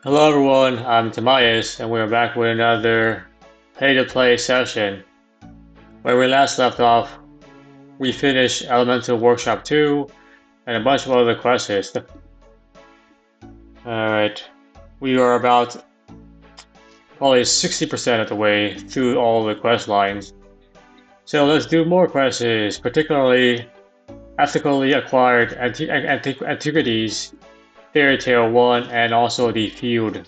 Hello everyone, I'm Tobias, and we're back with another pay-to-play session. Where we last left off, we finished Elemental Workshop 2 and a bunch of other quests. Alright, we are about probably 60% of the way through all the quest lines. So let's do more quests, particularly ethically acquired antiquities, Fairytale 1, and also the Feud.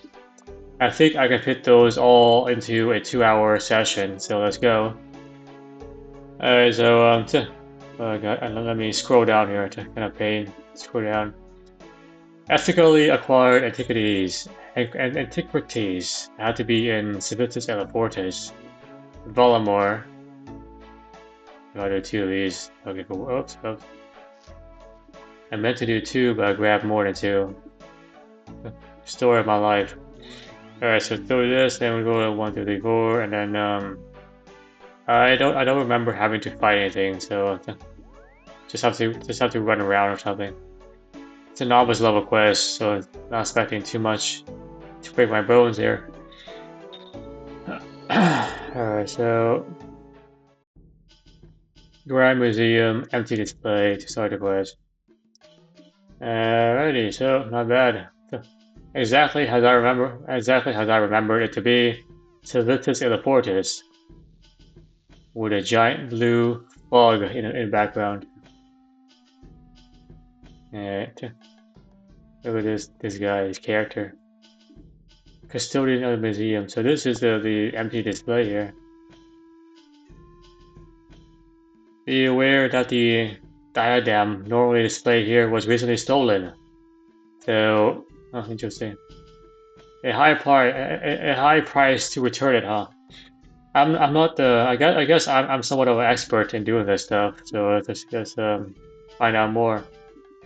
I think I can fit those all into a 2-hour session, so let's go. Alright, so, let me scroll down here to kind of pain. Scroll down. Ethically acquired antiquities. Antiquities had to be in Civitas Elefortis. Volamore. I'll do 2 of these. Okay, cool. Oops. I meant to do 2, but I grabbed more than 2. Story of my life. Alright, so through this, then we go to 1, 2, 3, 4, and then, I don't remember having to fight anything, so just have to run around or something. It's a novice level quest, so not expecting too much to break my bones here. Alright, so Grand Museum, empty display to start the quest. Alrighty, so not bad. Exactly as I remembered it to be. Civitas Elefortis. With a giant blue fog in the background. Look at this guy, his character. Custodian of the museum. So this is the empty display here. Be aware that the diadem normally displayed here was recently stolen. So, oh, interesting. A high price to return it, huh? I'm not the. I guess I'm somewhat of an expert in doing this stuff. So let's just find out more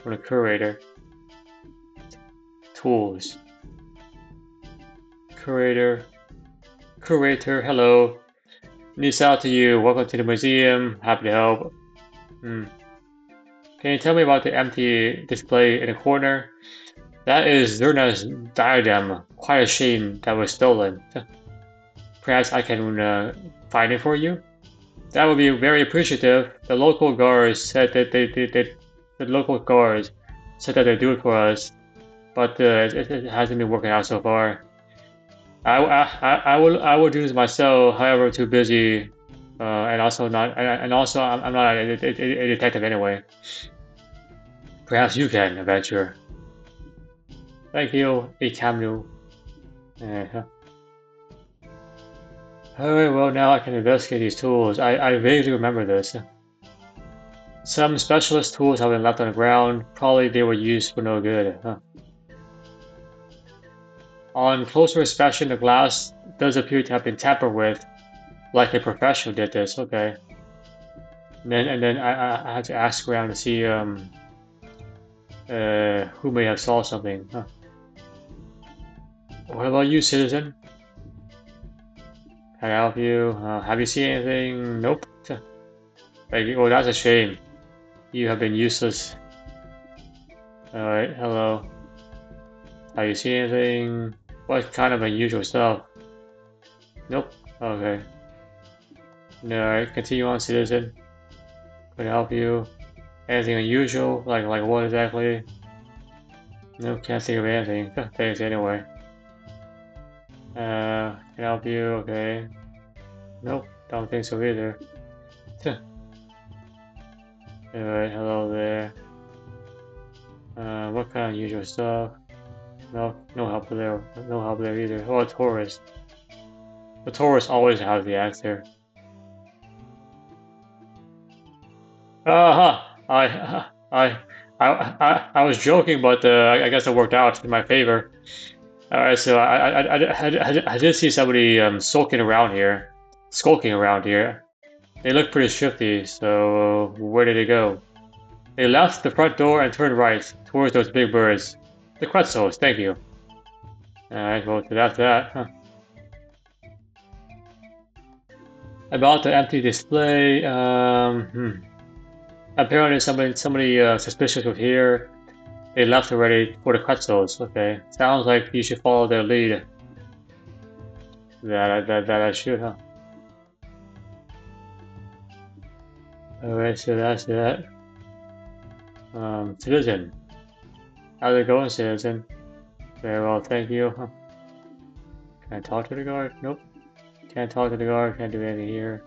from the curator. Tools. Curator, hello. News out to you. Welcome to the museum. Happy to help. Can you tell me about the empty display in the corner? That is Zerna's diadem. Quite a shame that was stolen. Perhaps I can find it for you? That would be very appreciative. The local guards said that they do it for us, but it hasn't been working out so far. I will do this myself. However, too busy, and also I'm not a detective anyway. Perhaps you can, adventure. Thank you, Ikamnu. Alright, well now I can investigate these tools. I vaguely remember this. Some specialist tools have been left on the ground. Probably they were used for no good. Huh. On closer inspection, the glass does appear to have been tampered with, like a professional did this. Okay. And then I had to ask around to see who may have saw something. Huh. What about you, citizen? Can I help you? Have you seen anything? Nope. Oh, that's a shame. You have been useless. Alright, hello. Have you seen anything? What kind of unusual stuff? Nope. Okay. Alright, continue on, citizen. Can I help you? Anything unusual? Like what exactly? Nope, can't think of anything. Thanks anyway. Can I help you? Okay. Nope, don't think so either. Alright, hello there. What kind of unusual stuff? No help there. No help there either. Oh, a tourist. The tourist always has the answer. I was joking, but I guess it worked out in my favor. Alright, so I did see somebody skulking around here. They look pretty shifty, so where did they go? They left the front door and turned right, towards those big birds. The Quetzals, thank you. Alright, well, that's that. Huh. About the empty display, apparently somebody suspicious was here. They left already for the pretzels. Okay, sounds like you should follow their lead. That I should, huh? Alright, so that's that. Citizen. How's it going, citizen? Very well, thank you. Huh. Can I talk to the guard? Nope. Can't talk to the guard, can't do anything here.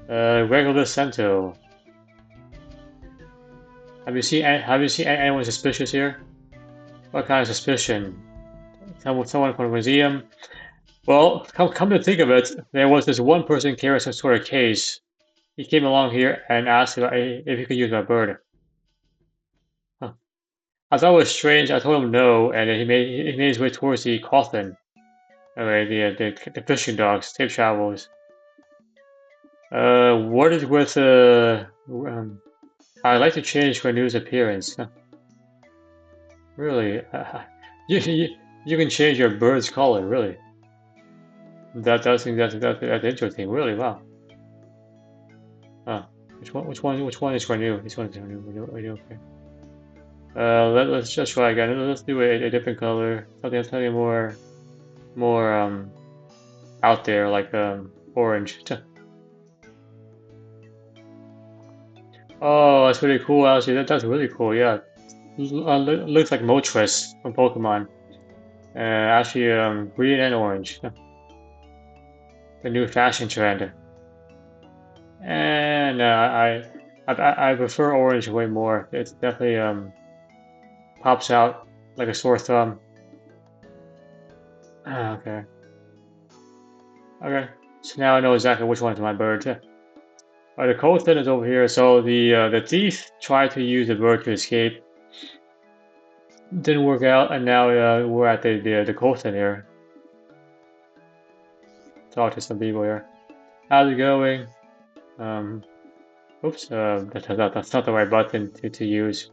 Regular Cento. Have you seen anyone suspicious here? What kind of suspicion? Someone from the museum? Well, come to think of it, there was this one person carrying some sort of case. He came along here and asked if he could use my bird. Huh. I thought it was strange. I told him no, and then he made his way towards the coffin. Alright, the fishing dogs, tape travels. What is with I'd like to change for news appearance. Huh. Really? You can change your bird's color, really? That's interesting. Really, wow. Huh. Which one is for new? This one is for new. Okay. Let's just try again. Let's do a different color. Something more out there, like orange. Oh, that's really cool. Actually, that's really cool. Yeah, looks like Moltres from Pokemon. Actually, green and orange. The new fashion trend. And I prefer orange way more. It's definitely pops out like a sore thumb. Okay. Okay. So now I know exactly which one's my bird. The coastline is over here. So the thief tried to use the bird to escape. Didn't work out, and now we're at the coastline here. Talk to some people here. How's it going? Oops. That's not the right button to use.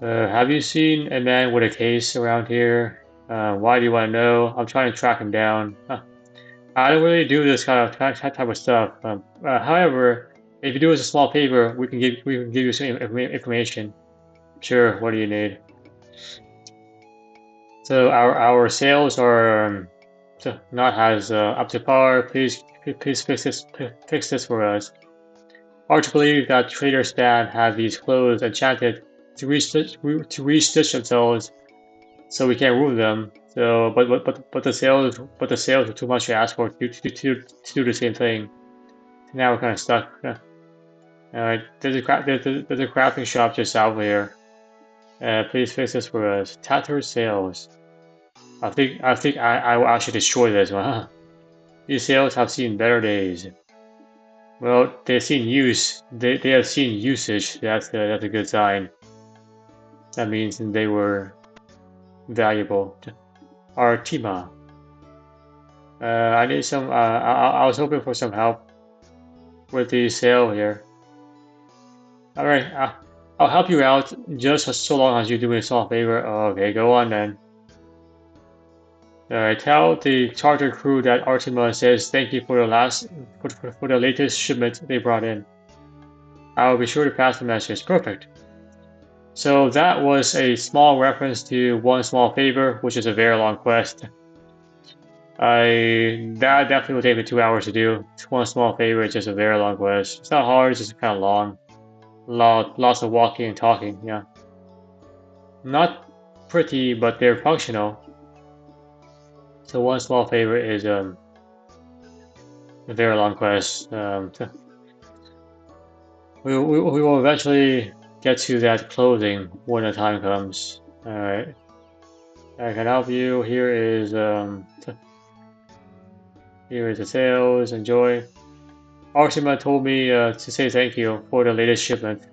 Have you seen a man with a case around here? Why do you want to know? I'm trying to track him down. Huh. I don't really do this type of stuff. However, if you do us a small favor, we can give you some information. Sure. What do you need? So our sales are not as up to par. Please fix this for us. Hard to believe that Trader Stan had these clothes enchanted to restitch themselves, so we can't ruin them. So, but the sales were too much to ask for to do the same thing. Now we're kind of stuck. Alright, there's a crafting shop just out here. Please fix this for us. Tattered sales. I will actually destroy this one. These sales have seen better days. Well, they've seen use. They have seen usage. That's a good sign. That means they were valuable. Artima. I need some. I was hoping for some help with the sale here. All right, I'll help you out just so long as you do me a small favor. Okay, go on then. Alright, tell the charter crew that Artima says thank you for for the latest shipment they brought in. I will be sure to pass the message. Perfect. So that was a small reference to One Small Favor, which is a very long quest. That definitely will take me 2 hours to do. One Small Favor is just a very long quest. It's not hard, it's just kind of long. Lots of walking and talking, yeah. Not pretty, but they're functional. So One Small Favor is a very long quest. We will eventually get to that clothing when the time comes. Alright. I can help you. Here is the sales. Enjoy. Artima told me to say thank you for the latest shipment.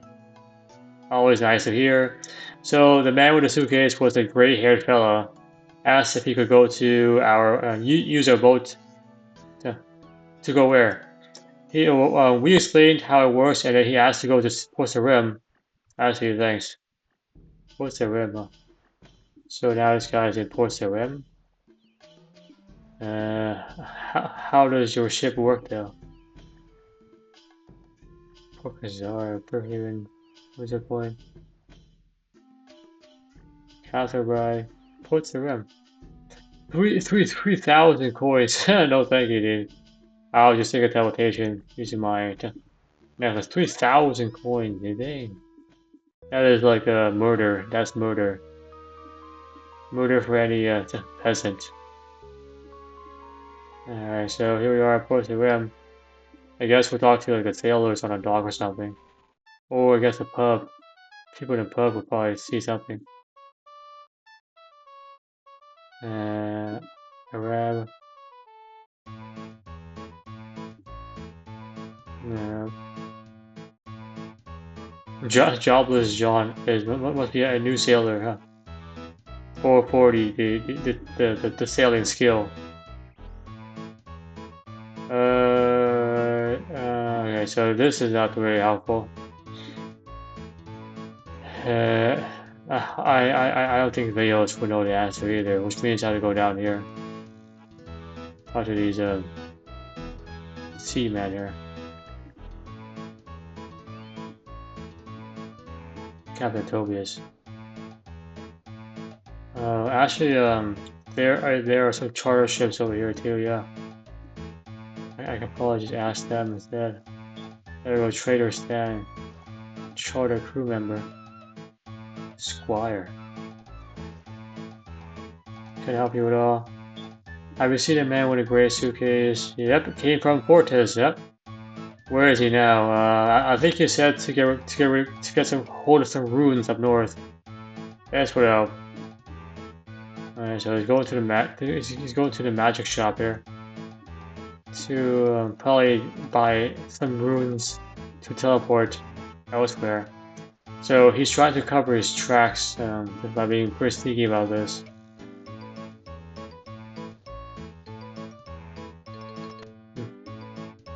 Always nice to hear. So the man with the suitcase was the gray-haired fella. Asked if he could go to our use our boat to go where. We explained how it works, and then he asked to go to Costa Rim. Actually, thanks. Costa Rim. So now this guy's in Costa Rim. How does your ship work though? Porkazar, Perhuman. What's the point? Counterbuy. What's the rim? 3,000 coins. No, thank you, dude. I'll just take a teleportation using my. Man, that's 3,000 coins, dude. Dang. That is like a murder. That's murder. Murder for any peasant. Alright, so here we are at Port the Rim. I guess we'll talk to like the sailors on a dock or something. Or I guess a pub. People in a pub would probably see something. Arab. No. Jobless John is must be a new sailor, huh? 440, the sailing skill. Okay, so this is not very helpful. I don't think Veos will know the answer either, which means I have to go down here. Talk to these seamen here. Captain Tobias. Actually, there are some charter ships over here too. Yeah, I can probably just ask them instead. There we go, Trader Stan, charter crew member, Squire. Can I help you at all? Have you seen a man with a gray suitcase? Yep, came from Fortes. Yep. Where is he now? I think he said to get some hold of some ruins up north. That's what help. Alright, so he's going to the magic shop here to probably buy some runes to teleport elsewhere. So he's trying to cover his tracks by being pretty sneaky about this.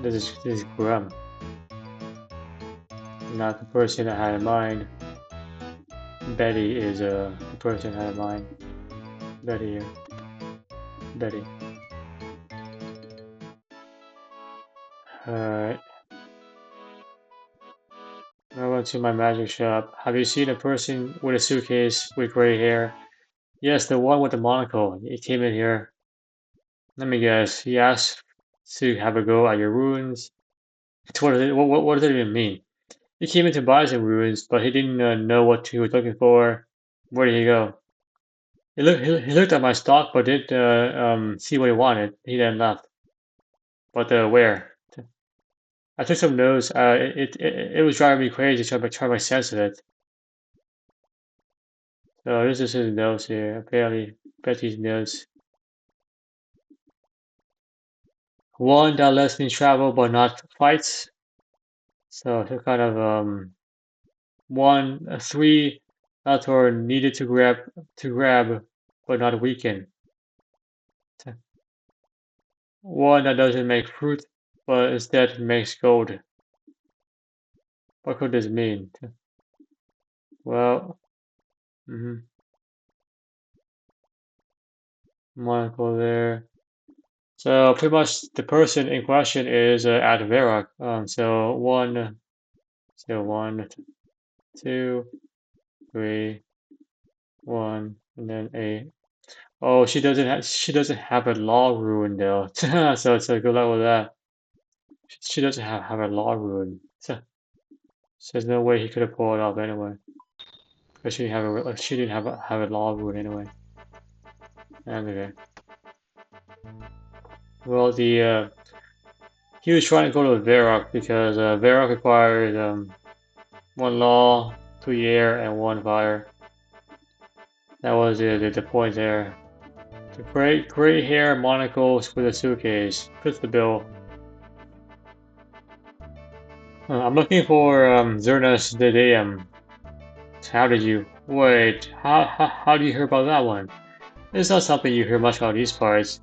This is Grum, not the person I had in mind. Betty is the person I had in mind. Betty here. Betty. Alright. I went to my magic shop. Have you seen a person with a suitcase with gray hair? Yes, the one with the monocle. He came in here. Let me guess. He asked to have a go at your ruins. What does it even mean? He came in to buy some ruins, but he didn't know what he was looking for. Where did he go? He looked at my stock, but didn't see what he wanted. He then left. But where? I took some notes. It was driving me crazy trying to make sense of it. So this is his notes here. Apparently, Betty's notes. One that lets me travel but not fights. So kind of three that are needed to grab but not weaken. One that doesn't make fruit but instead makes gold. What could this mean? Well, Monaco there. So pretty much the person in question is at Verak. So one, 2, 3, 1, and then a. Oh, she doesn't have a law rune though. So good luck with that. She doesn't have a law rune. So there's no way he could have pulled it off anyway. Because she didn't have a law rune anyway. Okay. Well, he was trying to go to Varrock because Varrock requires 1 law, 2 air, and 1 fire. That was the point there. The gray hair monocles with a suitcase. Fits the bill. I'm looking for Zernas Dedeum. How did you? Wait, how do you hear about that one? It's not something you hear much about these parts.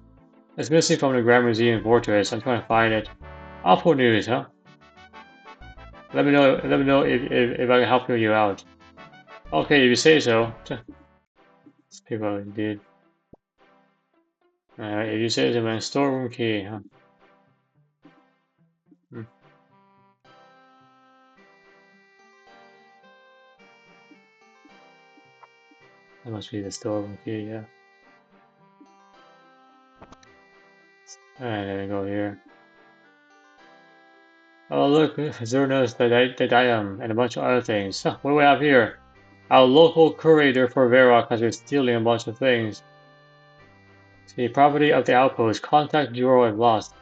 It's missing from the Grand Museum Fortress. I'm trying to find it. Awful news, huh? Let me know if I can help you out. Okay, if you say so. People did. If you say so, man. Storeroom key, huh? That must be the storeroom key, yeah. And then we go here. Oh look, Zero knows that item and a bunch of other things. Huh, what do we have here? Our local curator for Varrock has been stealing a bunch of things. See, property of the outpost. Contact Bureau and lost.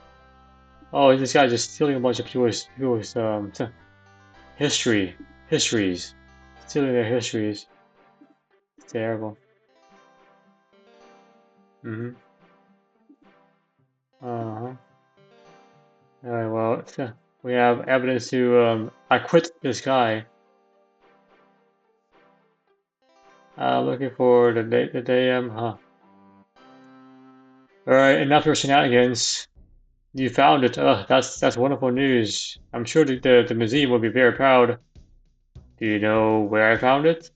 Oh, this guy just stealing a bunch of people's histories. Stealing their histories. It's terrible. Mm-hmm. Uh-huh. Alright, well, we have evidence to acquit this guy. Looking for the day, huh. Alright, enough of your shenanigans. You found it. That's wonderful news. I'm sure the museum will be very proud. Do you know where I found it?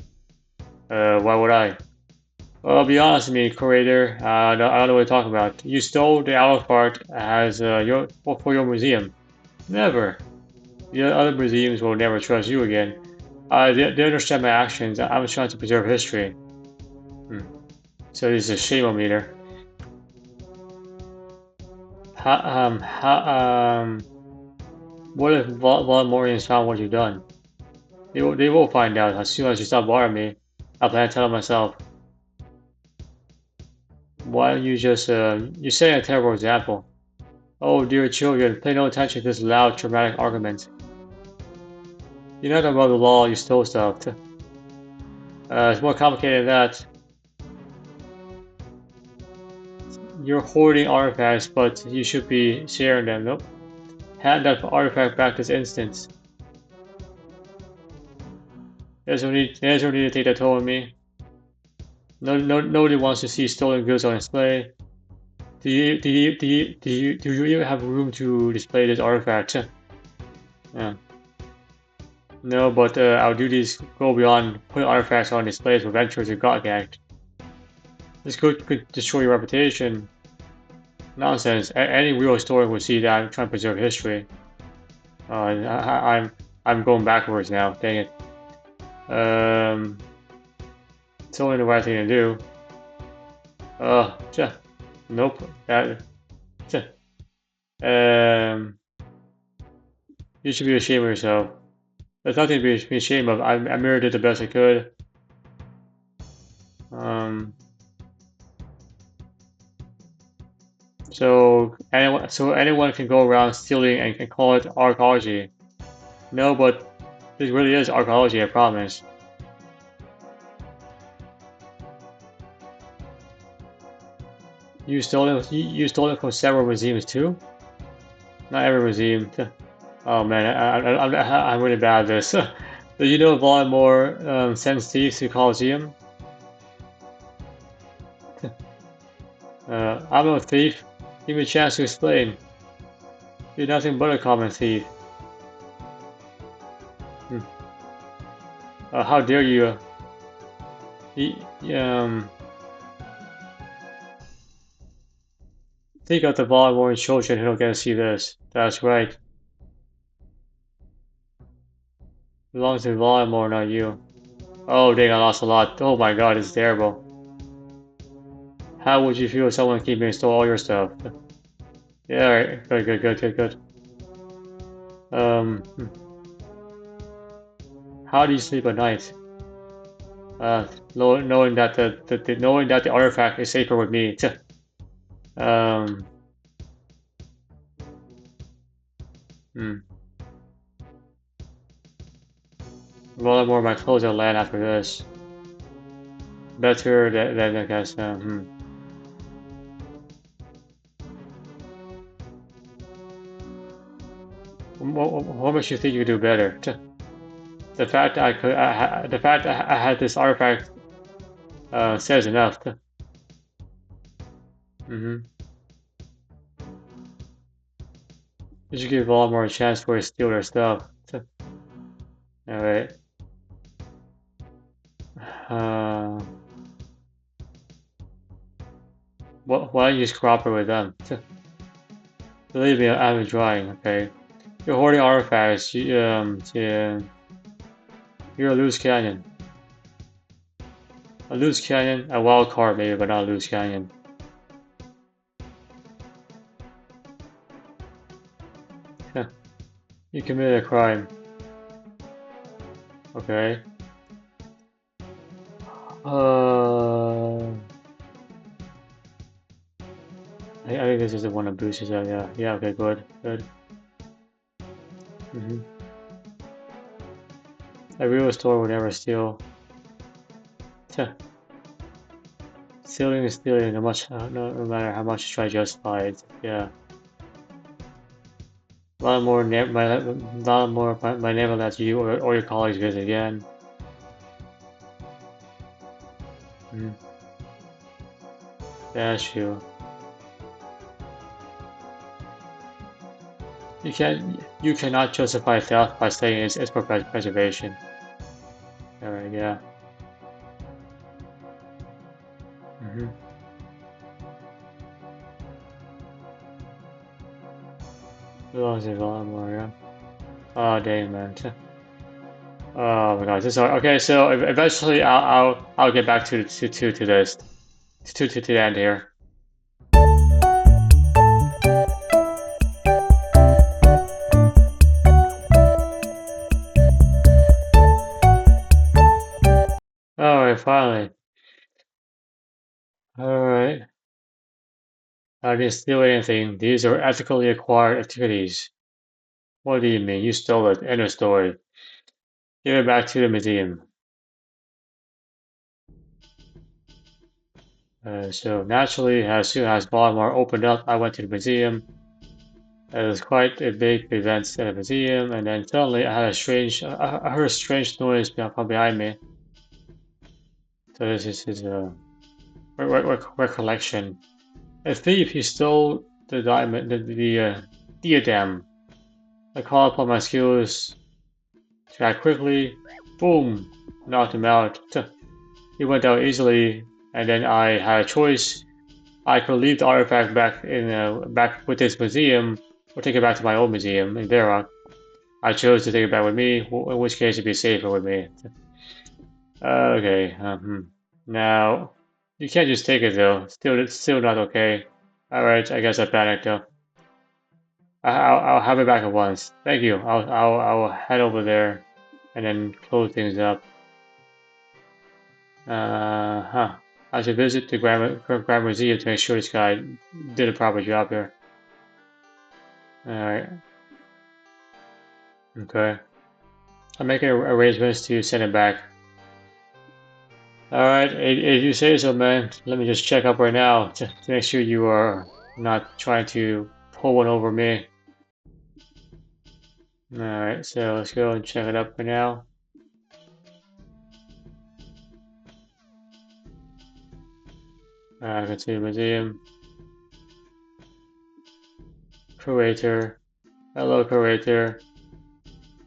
Why would I? Well, be honest with me, curator. I don't know what you're talking about. You stole the artifact as for your museum. Never. The other museums will never trust you again. They understand my actions. I'm trying to preserve history. Hmm. So this is a shame meter. What if Voldemort found what you've done? They will find out as soon as you stop bothering me. I plan to tell them myself. Why don't you just, you're setting a terrible example. Oh, dear children, pay no attention to this loud, dramatic argument. You're not above the law, you stole stuff. It's more complicated than that. You're hoarding artifacts, but you should be sharing them. Nope. Hand that artifact back this instant. There's no need to take that toll on me. Nobody wants to see stolen goods on display. Do you even have room to display this artifact? Yeah. No, but our duties go beyond putting artifacts on displays for ventures and God act. This could destroy your reputation. Nonsense. Any real historian would see that I'm trying to preserve history. I'm going backwards now. Dang it. It's only the right thing to do. Nope. You should be ashamed of yourself. There's nothing to be ashamed of. I merely did the best I could. So anyone can go around stealing and call it archaeology. No, but this really is archaeology, I promise. You stole it from several museums too? Not every museum. Oh man, I'm really bad at this. Do you know Voldemort sends thieves to Colosseum? I'm no thief. Give me a chance to explain. You're nothing but a common thief. How dare you? Think of the Voldemort children who don't get to see this. That's right. Belongs to Voldemort, not you. Oh dang, I lost a lot. Oh my god, it's terrible. How would you feel if someone came and stole all your stuff? Yeah, alright. Good. How do you sleep at night? Knowing that the artifact is safer with me. Voldemort, my clothes will land after this. Better than I guess. What makes you think you do better? The fact that I had this artifact says enough. You should give Voldemort a chance for to steal their stuff. Alright. Why don't you just cooperate with them? Believe me, I'm drawing, okay? You're hoarding artifacts, you're a loose cannon. A loose cannon, a wild card maybe, but not a loose cannon. You committed a crime. Okay. I think this is the one that boosts out. Yeah. Yeah. Okay. Good. Good. A real store would never steal. Stealing is stealing, no matter how much you try to justify it. Yeah. A lot more, my neighbor lets you or your colleagues visit again. That's true. You cannot justify theft by saying it's for preservation. Alright, yeah. Belongs a lot more, yeah. Oh dang, man. Oh my god, this is hard. Okay, so eventually I'll get back to this to the end here. Alright, finally. Alright. I didn't steal anything. These are ethically acquired activities. What do you mean? You stole it. End of story. Give it back to the museum. So naturally, as soon as Baltimore opened up, I went to the museum. It was quite a big event at the museum, and then suddenly I heard a strange noise from behind me. So this is a recollection. A thief, he stole the diamond, the diadem. I called upon my skills to act quickly. Boom! Knocked him out. He went out easily, and then I had a choice. I could leave the artifact back with this museum, or take it back to my old museum in Varrock. I chose to take it back with me, in which case it'd be safer with me. Okay. Now, you can't just take it though. It's still not okay. All right. I guess I panicked though. I'll have it back at once. Thank you. I'll head over there, and then close things up. I should visit the Grand Museum to make sure this guy did a proper job here. Alright. Okay. I'm making arrangements to send it back. Alright, if you say so, man. Let me just check up right now to make sure you are not trying to pull one over me. Alright, so let's go and check it up for now. Go to the museum. Curator. Hello, curator.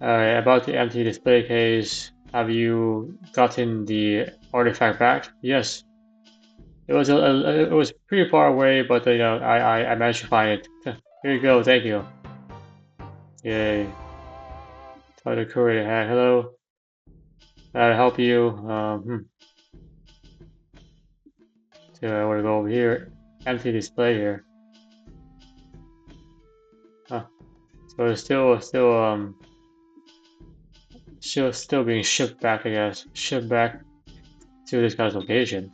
Alright, about the empty display case. Have you gotten the artifact back? Yes. It was pretty far away, but you know I managed to find it. Here you go. Thank you. Yay. Try the courier hack. Hello. I'll help you. So I want to go over here. Empty display here. Huh. So it's still being shipped back, I guess. Shipped back to this guy's location.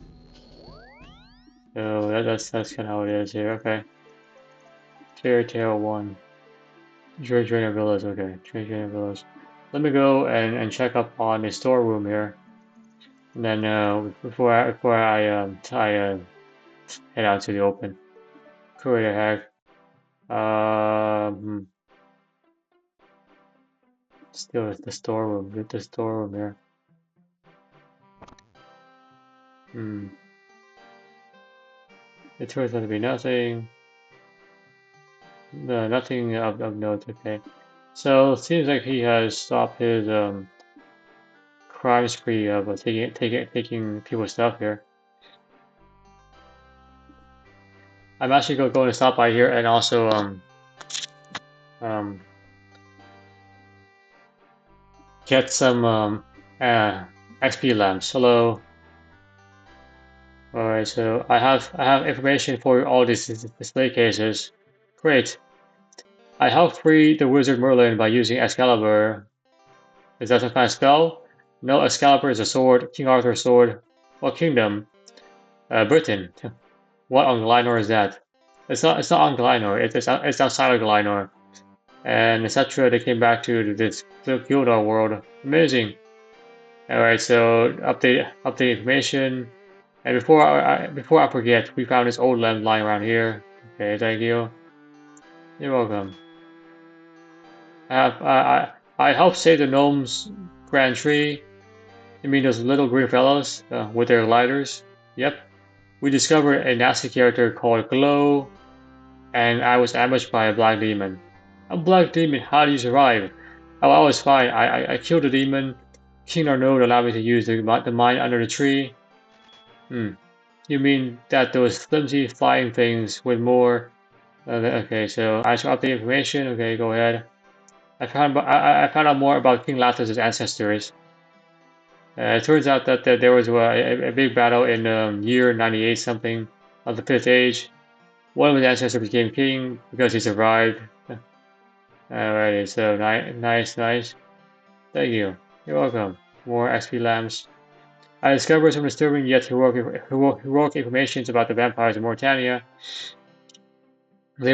So that's kind of how it is here. Okay. Fairytale 1. Trainer Villas. Okay. Trainer Villas. Let me go and check up on the storeroom here. And then before I head out to the open. Courier hack. Still the storeroom. Get the storeroom here. It turns out to be nothing. No, nothing of note. Okay. So it seems like he has stopped his crime spree of taking people's stuff here. I'm actually going to stop by here and also get some XP lamps. Hello. Alright, so I have information for all these display cases. Great. I helped free the wizard Merlin by using Excalibur. Is that some kind of spell? No, Excalibur is a sword. King Arthur's sword. What kingdom? Britain. What on Glenor is that? It's not on Glenor. It's outside of Glenor. And etc. They came back to this Gildor world. Amazing. All right, so update information. And before I forget, we found this old lamp lying around here. Okay, thank you. You're welcome. I helped save the gnomes' grand tree. You mean those little green fellows with their gliders? Yep. We discovered a nasty character called Glow, and I was ambushed by a black demon. A black demon? How do you survive? Oh, I was fine. I killed the demon. King Arnaud allowed me to use the mine under the tree. Hmm. You mean that those flimsy flying things with more... okay, so I should update information. Okay, go ahead. I found out more about King Lathas' ancestors. It turns out that there was a big battle in year 98 something of the 5th Age. One of his ancestors became king because he survived. Alrighty, so nice. Thank you. You're welcome. More XP lamps. I discovered some disturbing yet heroic information about the vampires of Mauritania. They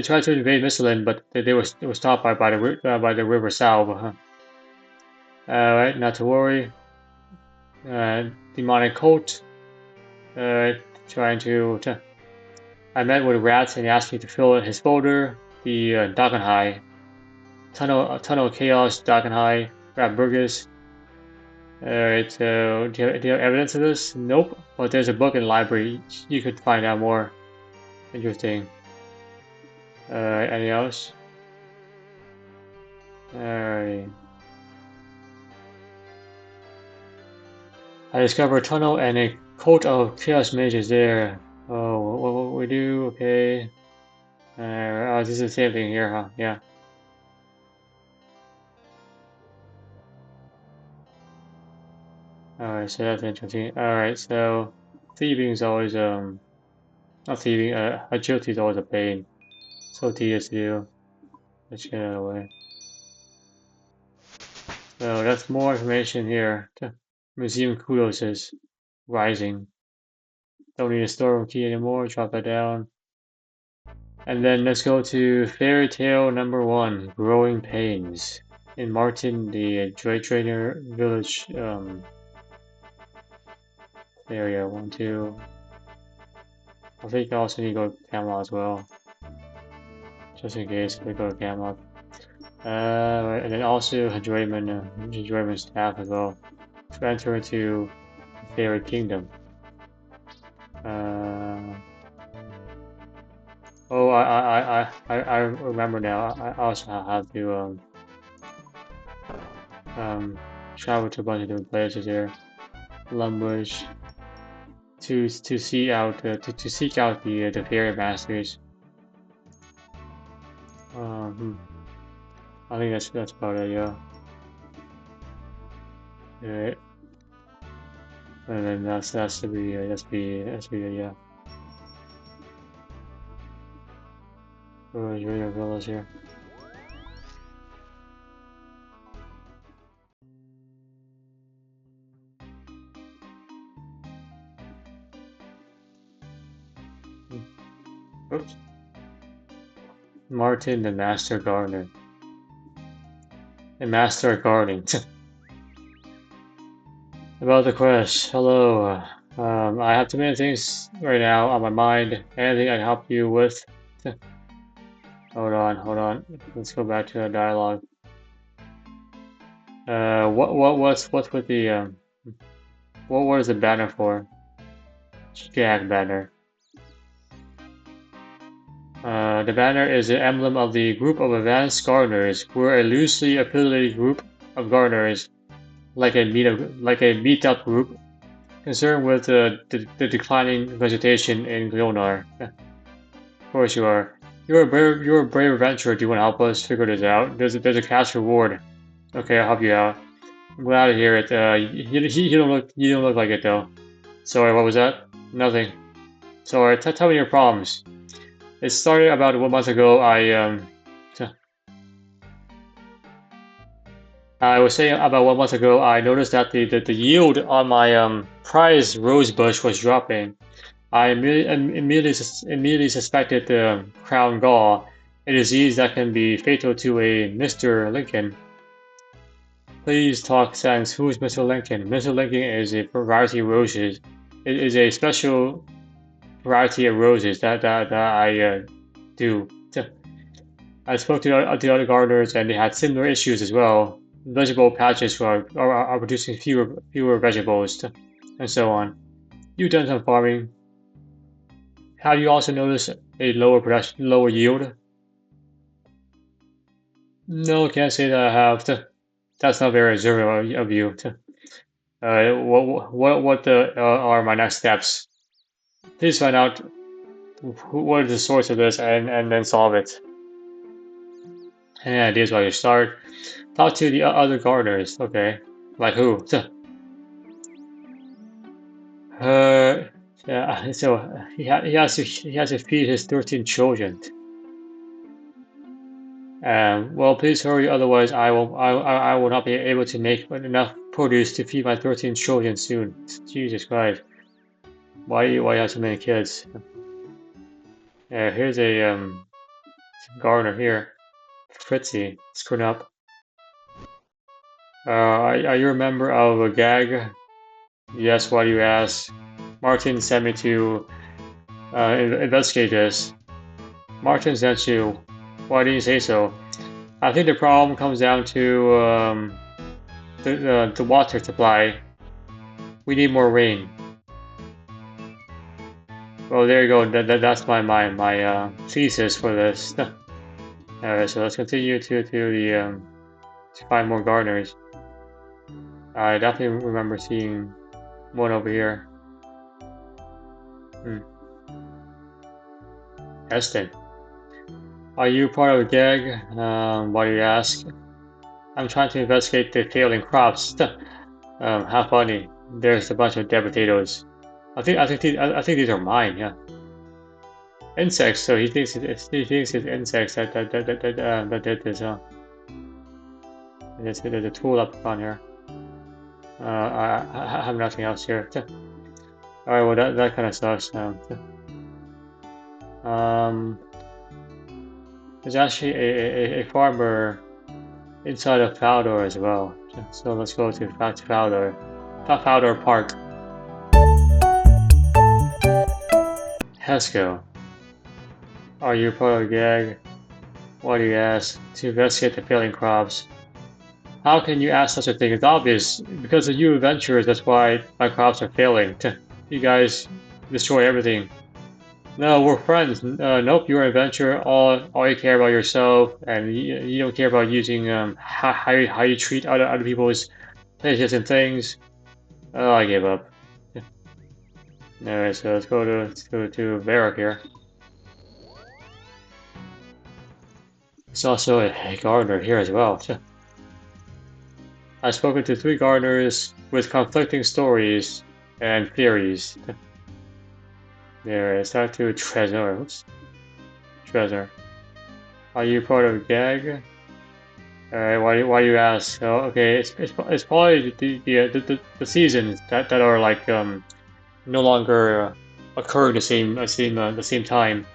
tried to invade Michelin, but they were stopped by the river Salve. Alright, not to worry. Demonic cult. Trying to. I met with rats and he asked me to fill in his folder. The Dagenhai. Tunnel of Chaos, Dagenhai, Rat Burgess. Alright, so do you have evidence of this? Nope, but there's a book in the library. You could find out more. Interesting. Alright, anything else? Alright. I discovered a tunnel and a coat of chaos mages there. Oh, what we do? Okay. Oh, this is the same thing here, huh? Yeah. Alright, so that's interesting. Alright, so thieving is always not thieving, agility is always a pain. So tedious to do. Let's get out of the way. So that's more information here. Museum kudos is rising. Don't need a storeroom key anymore, drop that down. And then let's go to Fairytale number 1, Growing Pains. In Martin, the Trade Trainer Village area. 1, 2. I think I also need to go to Camelot as well. Just in case we go to Camelot. And then also Hadraman staff as well. To enter into the Fairy Kingdom. Oh, I remember now. I also have to travel to a bunch of different places here. Lumbridge to seek out the fairy masters. I think that's about it, yeah. Alright. And then that's to be it, yeah. Where's your villas here? Oops. Martin the Master Gardener. The Master of Gardening. About the quest. Hello. I have too many things right now on my mind. Anything I can help you with? Hold on. Let's go back to the dialogue. What's with the what is the banner for? Jag banner. The banner is the emblem of the group of advanced gardeners. We're a loosely affiliated group of gardeners, like a meetup group, concerned with the declining vegetation in Gilnar. Of course you are. You're a brave adventurer. Do you want to help us figure this out? There's a cash reward. Okay, I'll help you out. I'm glad to hear it. You don't look like it though. Sorry, what was that? Nothing. So tell me your problems. It started about 1 month ago. I was saying about 1 month ago, I noticed that the yield on my prize rose bush was dropping. I immediately suspected the crown gall, a disease that can be fatal to a Mr. Lincoln. Please talk sense. Who is Mr. Lincoln? Mr. Lincoln is a variety of roses. It is a special variety of roses that I do. I spoke to the other gardeners, and they had similar issues as well. Vegetable patches are producing fewer vegetables, and so on. You've done some farming. Have you also noticed a lower yield? No, can't say that I have. That's not very observant of you. Are my next steps? Please find out what is the source of this and then solve it. Any ideas why you start? Talk to the other gardeners. Okay, like who? Yeah. So he has to feed his 13 children. Well, please hurry, otherwise I will not be able to make enough produce to feed my 13 children soon. Jesus Christ. Why you have so many kids? Here's a gardener here. Fritzy, screwing up. Are you a member of a gag? Yes, why do you ask? Martin sent me to investigate this. Martin sent you. Why didn't you say so? I think the problem comes down to the water supply. We need more rain. Well, there you go. That's my thesis for this. Alright, so let's continue to find more gardeners. I definitely remember seeing one over here. Eston, are you part of the gag? Why do you ask? I'm trying to investigate the failing crops. How funny. There's a bunch of dead potatoes. I think these are mine. Yeah. Insects. So he thinks it's insects that did this. There's a tool up on here. I have nothing else here. All right. Well, that kind of sucks. There's actually a farmer inside of Fowler as well. So let's go back to Fowler. Fowler Park. Hesco. Are you part of the gag? Why do you ask? To investigate the failing crops. How can you ask such a thing? It's obvious. Because of you adventurers, that's why my crops are failing. You guys destroy everything. No, we're friends. Nope, you're an adventurer. All you care about yourself, and you don't care about using how you treat other people's places and things. Oh, I gave up. Alright, so let's go to Varric here. There's also a gardener here as well. I've spoken to 3 gardeners with conflicting stories and theories. There is that to Trezor. Oops. Trezor. Are you part of a gag? Alright, why do you ask? Oh, okay, it's probably the seasons that are like no longer occur the same time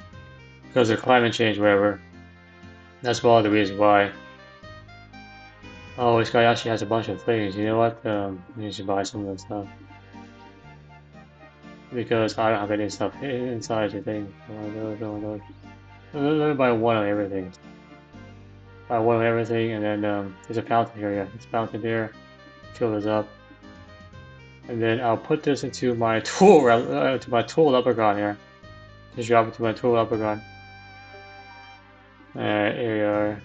because of climate change, whatever. That's one of the reasons why. Oh, this guy actually has a bunch of things. You know what? You should buy some of this stuff. Because I don't have any stuff inside the thing. Let me buy one of everything. Buy one of everything, and then there's a fountain here. Yeah, it's a fountain there. Fill this up, and then I'll put this into my tool leprechaun here. Just drop it to my tool leprechaun. Alright, here we are.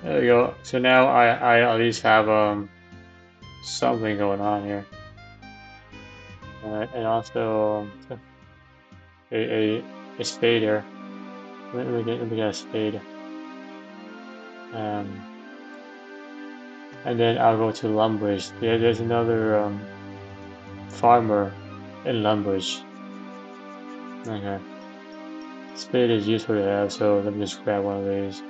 There we go. So now I at least have something going on here. And also a spade here. Let me get a spade. And then I'll go to Lumbridge. There's another farmer in Lumbridge. Okay. Spade is useful to have, so let me just grab one of these.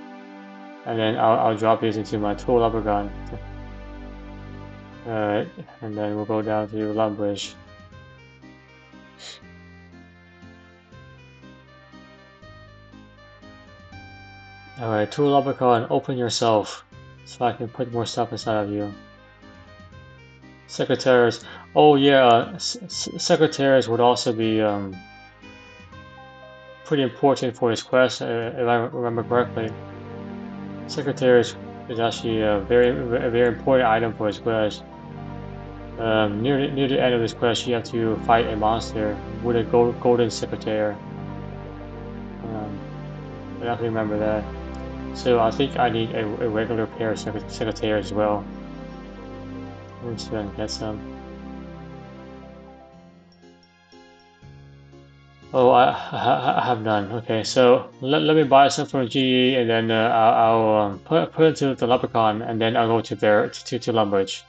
And then I'll drop these into my tool upper gun. Alright, and then we'll go down to Lumbridge. Alright, tool upper gun, open yourself. So I can put more stuff inside of you. Secretaries. Oh yeah, secretaries would also be pretty important for his quest, if I remember correctly. Secretaries is actually a very important item for his quest. Near the end of this quest, you have to fight a monster with a golden secretary. I definitely remember that. So I think I need a regular pair of secretaries as well. Let's go and get some. Oh, I have none. Okay, so let me buy some from GE, and then I'll put it into the Leprechaun, and then I'll go to Lumbridge.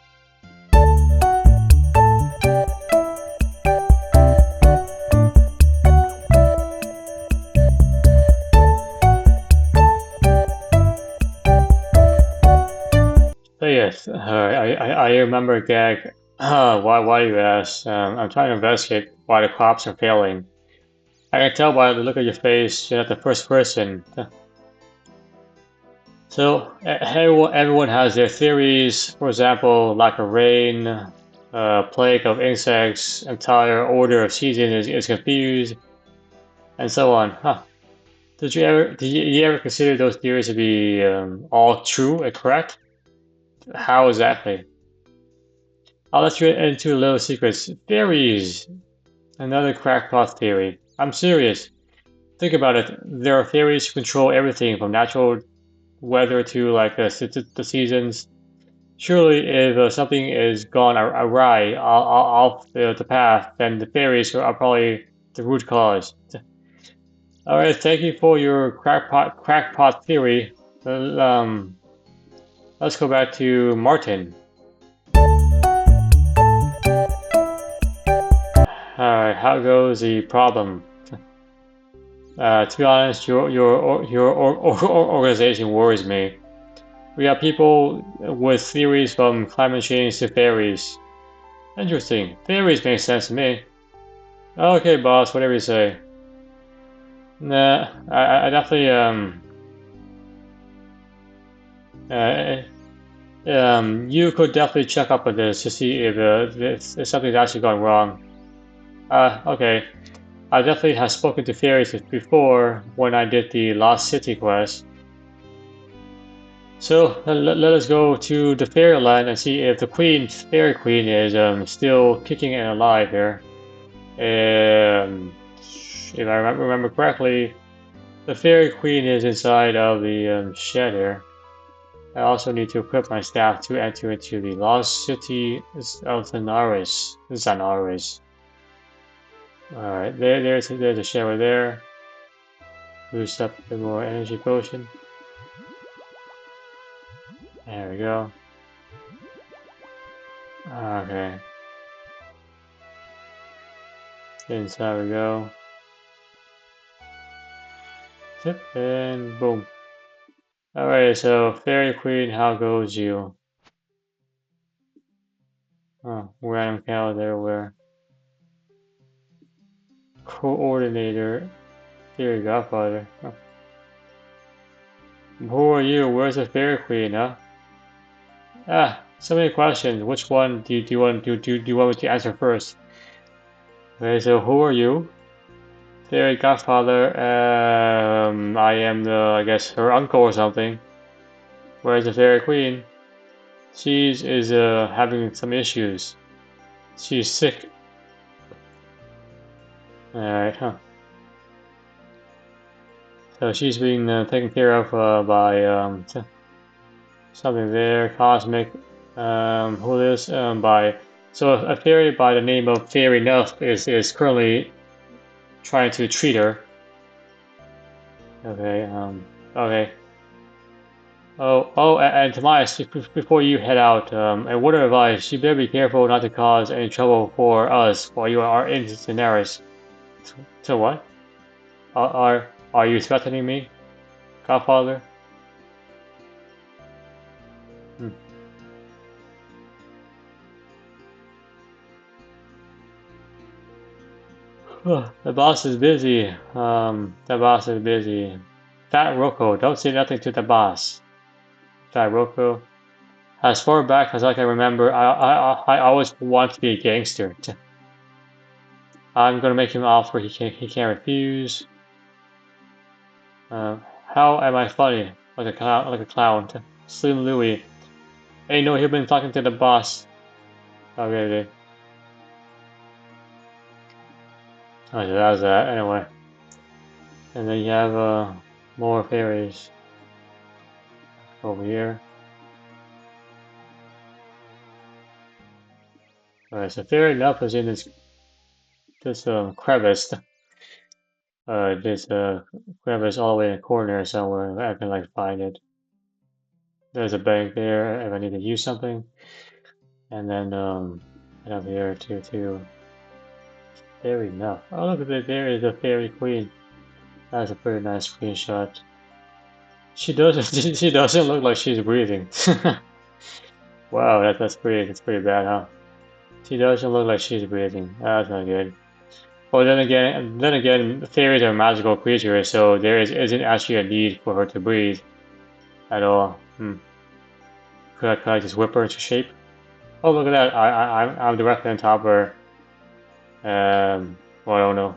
So yes, I remember Gag. Why you ask? I'm trying to investigate why the crops are failing. I can tell by the look of your face, you're not the first person. So everyone has their theories. For example, lack of rain, plague of insects, entire order of seasons is confused, and so on. Huh. Did you ever consider those theories to be all true and correct? How exactly? I'll let you into a little secrets. Fairies! Another crackpot theory. I'm serious. Think about it. There are fairies who control everything from natural weather to like the seasons. Surely, if something is gone awry off the path, then the fairies are probably the root cause. Alright, thank you for your crackpot theory. Let's go back to Martin. Alright, how goes the problem? To be honest, your organization worries me. We have people with theories from climate change to fairies. Interesting. Fairies make sense to me. Okay, boss, whatever you say. Nah, I definitely you could definitely check up on this to see if something's actually going wrong. Okay. I definitely have spoken to fairies before when I did the Lost City quest. So let us go to the Fairyland and see if the Fairy Queen is still kicking and alive here. If I remember correctly, the Fairy Queen is inside of the shed here. I also need to equip my staff to enter into the Lost City of Zanaris. Alright, there's a shed right there. Boost up the more energy potion. There we go. Okay. Inside we go. Tip and boom. Alright, so Fairy Queen, how goes you? Oh, random calendar where coordinator, Fairy Godfather. Oh. Who are you? Where's the Fairy Queen, huh? Ah, so many questions. Which one do you want me to answer first? Okay, so who are you? Fairy Godfather. I am I guess her uncle or something. Where's the Fairy Queen? She is having some issues. She's sick. Alright, huh. So she's being taken care of by something there, Cosmic. Who is by? So a fairy by the name of Fairy Nuff is currently trying to treat her. Okay. Okay. And Tobias, before you head out, a word of advice: you better be careful not to cause any trouble for us while you are in Daenerys. So what? Are you threatening me, Godfather? Hmm. The boss is busy. The boss is busy. Fat Rocco, don't say nothing to the boss. Fat Rocco. As far back as I can remember, I always want to be a gangster. I'm gonna make him an offer he can't refuse. How am I funny? Like a clown. Slim Louie. Hey, no, he's been talking to the boss. Okay. Oh, so that was that. Anyway. And then you have more fairies over here. Alright, so fair enough is in this crevice. This crevice all the way in the corner somewhere. I can like find it. There's a bank there if I need to use something. And then right up here too. Fair enough. Oh look at it, there is a fairy queen. That's a pretty nice screenshot. She doesn't she doesn't look like she's breathing. Wow, that's pretty bad, huh? She doesn't look like she's breathing. That's not good. Well, then again, fairies are magical creatures, so there isn't actually a need for her to breathe at all. Could I just whip her into shape? Oh, look at that! I'm directly on top of her. Well, I don't know.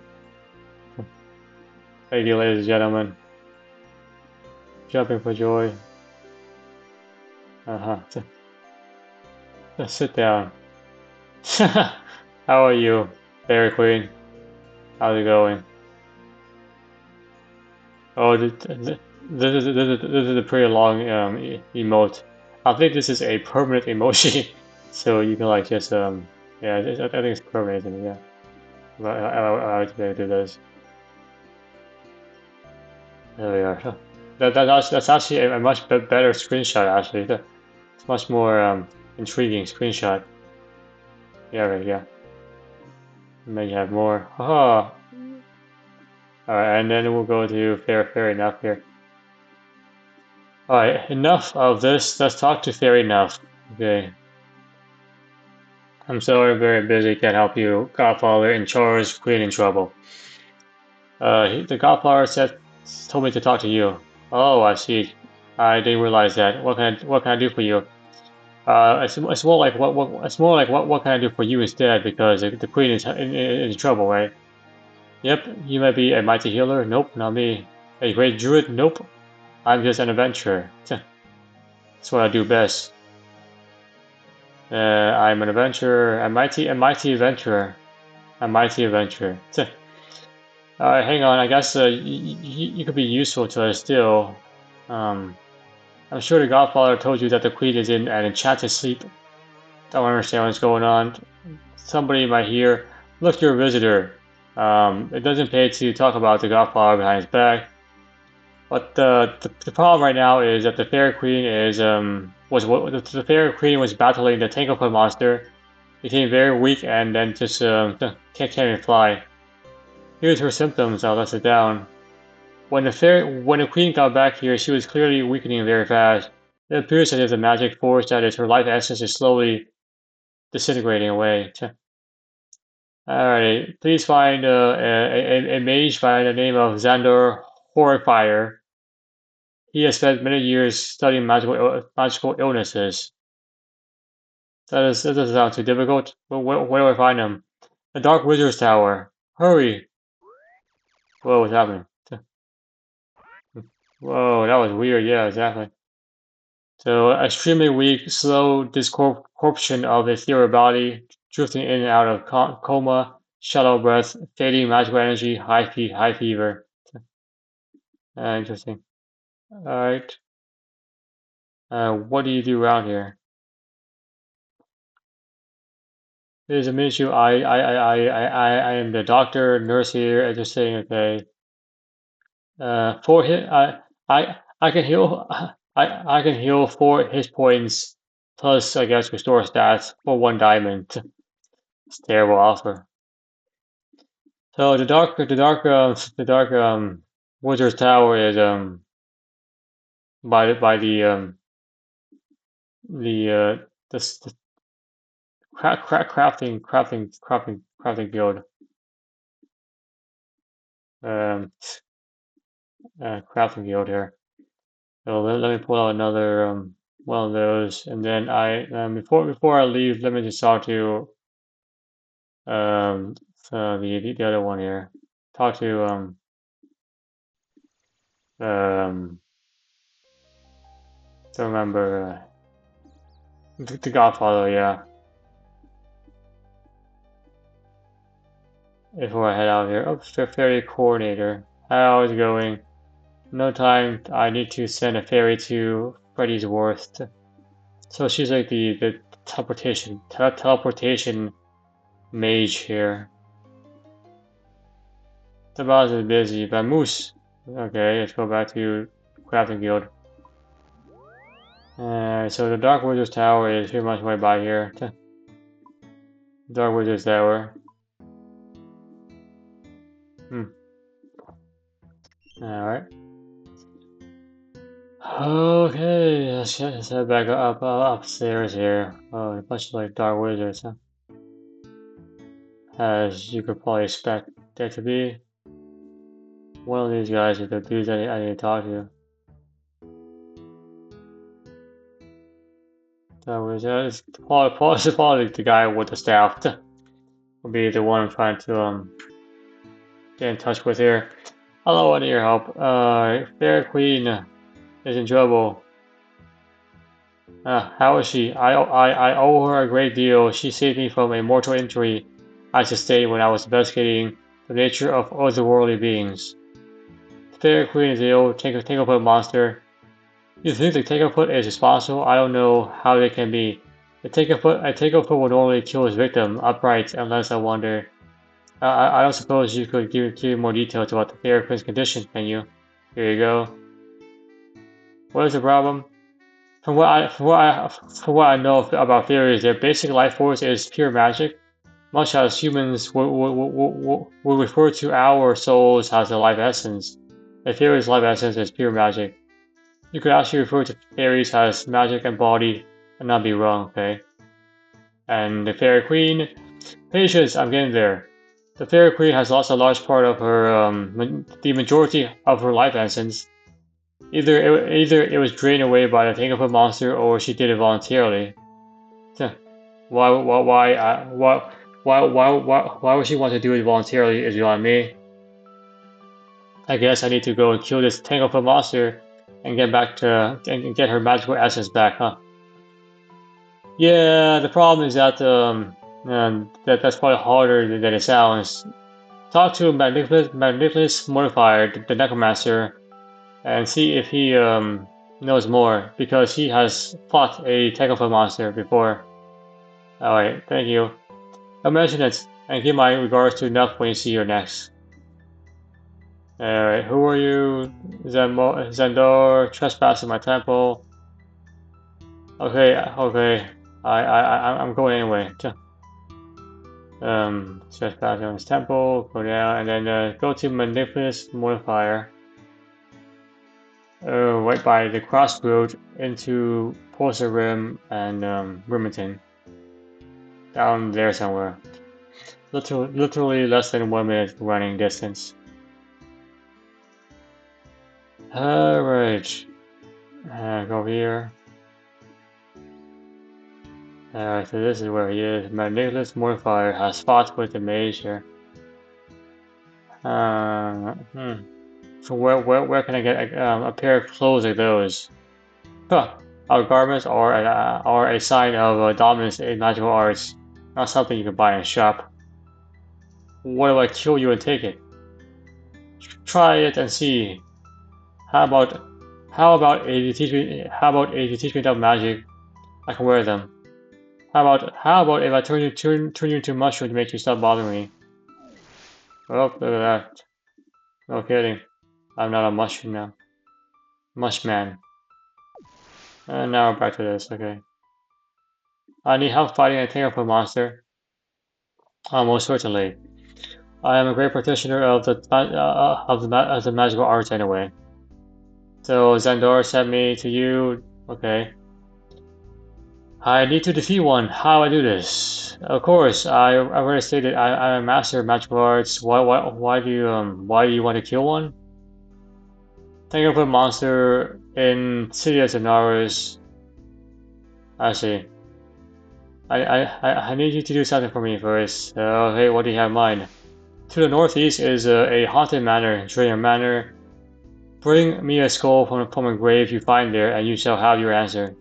Thank you, ladies and gentlemen. Jumping for joy. Just sit down. How are you, Fairy Queen? How's it going? Oh, this is a pretty long emote. I think this is a permanent emoji, so you can like just yeah, I think it's permanent, isn't it? Yeah. But I like to do this. There we are. That's actually a much better screenshot. Actually, it's much more intriguing screenshot. Yeah, right. Yeah. And then you have more. Oh. Alright, and then we'll go to fair enough here. Alright, enough of this. Let's talk to fair enough. Okay. I'm sorry, very busy. Can't help you. Godfather in charge, queen in trouble. The Godfather told me to talk to you. Oh, I see. I didn't realize that. What can I do for you? It's more like what can I do for you instead? Because the queen is in trouble, right? Yep. You might be a mighty healer. Nope, not me. A great druid. Nope. I'm just an adventurer. That's what I do best. I'm an adventurer, a mighty adventurer, a mighty adventurer. Hang on, I guess you could be useful to us still. I'm sure the Godfather told you that the Queen is in an enchanted sleep. Don't understand what's going on. Somebody might hear, look, you're a visitor. It doesn't pay to talk about the Godfather behind his back. But the problem right now is that the Fairy Queen is the Fairy Queen was battling the Tanglefoot monster, became very weak, and then just can't even fly. Here's her symptoms. I'll list it down. When the Queen got back here, she was clearly weakening very fast. It appears that there's a magic force that is her life essence is slowly disintegrating away. Alright, please find a mage by the name of Xander Horrifier. He has spent many years studying magical illnesses. That doesn't sound too difficult. Where do I find him? The Dark Wizard's Tower. Hurry! Whoa, what's happening? Whoa, that was weird. Yeah, exactly. So, extremely weak, slow discorruption of the ethereal body, drifting in and out of coma, shallow breath, fading magical energy, high fever. Interesting. Alright. What do you do around here? There's a issue. I am the doctor, nurse here. I just saying, okay. For him, I can heal. I can heal 4 hit points plus I guess restore stats for 1 diamond. It's a terrible offer. So the dark wizard's tower is by the crafting guild um crafting guild here. So let me pull out another one of those, and then before I leave, let me just talk to the other one here. Talk to don't remember the Godfather, yeah. Before I head out here. Oh, fairy coordinator. How is it going? No time. I need to send a fairy to Freddy's Worth. So she's like the teleportation mage here. The boss is busy, but Moose. Okay, let's go back to Crafting Guild. So the Dark Wizard's Tower is pretty much right by here. Dark Wizard's Tower. Alright. Okay, let's head back upstairs here. Oh, a bunch of like Dark Wizards, huh? As you could probably expect there to be. One of these guys is the dudes I need to talk to. Dark Wizard is probably the guy with the staff. Will be the one I'm trying to get in touch with here. Hello, I need your help. Fair Queen is in trouble. How is she? I owe her a great deal. She saved me from a mortal injury I sustained when I was investigating the nature of otherworldly beings. The Fairy Queen is the old Tanglefoot monster. You think the Tanglefoot is responsible? I don't know how they can be. A Tanglefoot would normally kill his victim upright unless I wonder. I don't suppose you could give more details about the Fairy Queen's condition, can you? Here you go. What is the problem? From what I know about fairies, their basic life force is pure magic, much as humans would refer to our souls as a life essence. A fairy's life essence is pure magic. You could actually refer to fairies as magic embodied and not be wrong, okay? And the Fairy Queen, patience, I'm getting there. The Fairy Queen has lost a large part of her, the majority of her life essence. Either it was drained away by the Tanglefoot monster, or she did it voluntarily. Why would she want to do it voluntarily? Is beyond me. I guess I need to go and kill this Tanglefoot monster and get back to and get her magical essence back, huh? Yeah, the problem is that that's probably harder than it sounds. Talk to Magnificus Modifier, the Necromancer, and see if he knows more, because he has fought a Tanglefoot monster before. Alright, thank you. I'll mention it, and give my regards to Nuff when you see her next. Alright, who are you? Zendor, trespassing my temple. Okay, I'm going anyway. Trespassing on his temple, go down, and then go to Magnificus Modifier. Right by the crossroad into Pulsar Rim and Rimmington. Down there somewhere. Literally less than 1 minute running distance. Alright. Go here. Alright, so this is where he is. Magnificus Modifier has fought with the mage here. So where can I get a pair of clothes like those? Huh. Our garments are a sign of dominance in magical arts, not something you can buy in a shop. What do I kill you and take it? Try it and see. How about if you teach me enough magic, I can wear them. How about if I turn you into a mushroom to make you stop bothering me? Oh, look at that. No kidding. I'm not a mushroom now. Mushman. And now we're back to this, okay. I need help fighting a Tengu monster. Most certainly. I am a great practitioner of the magical arts anyway. So Zandor sent me to you. Okay. I need to defeat one. How do I do this? Of course, I already stated I'm a master of magical arts. Why do you want to kill one? Think of a monster in City of Zanaris. I see. I need you to do something for me first. Hey, what do you have in mind? To the northeast is a haunted manor, Dreyer Manor. Bring me a skull from a grave you find there, and you shall have your answer.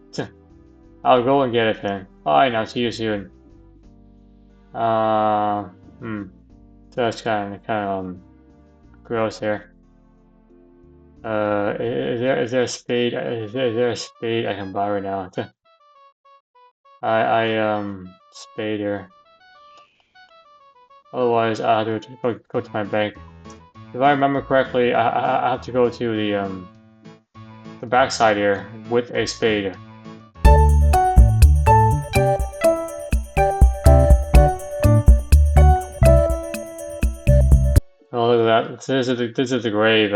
I'll go and get it then. Fine, I'll see you soon. Uh, hmm. So that's kind of gross there. Is there a spade? Is there a spade I can buy right now? Spade here. Otherwise, I have to go to my bank. If I remember correctly, I have to go to the backside here with a spade. Oh, look at that! This is the grave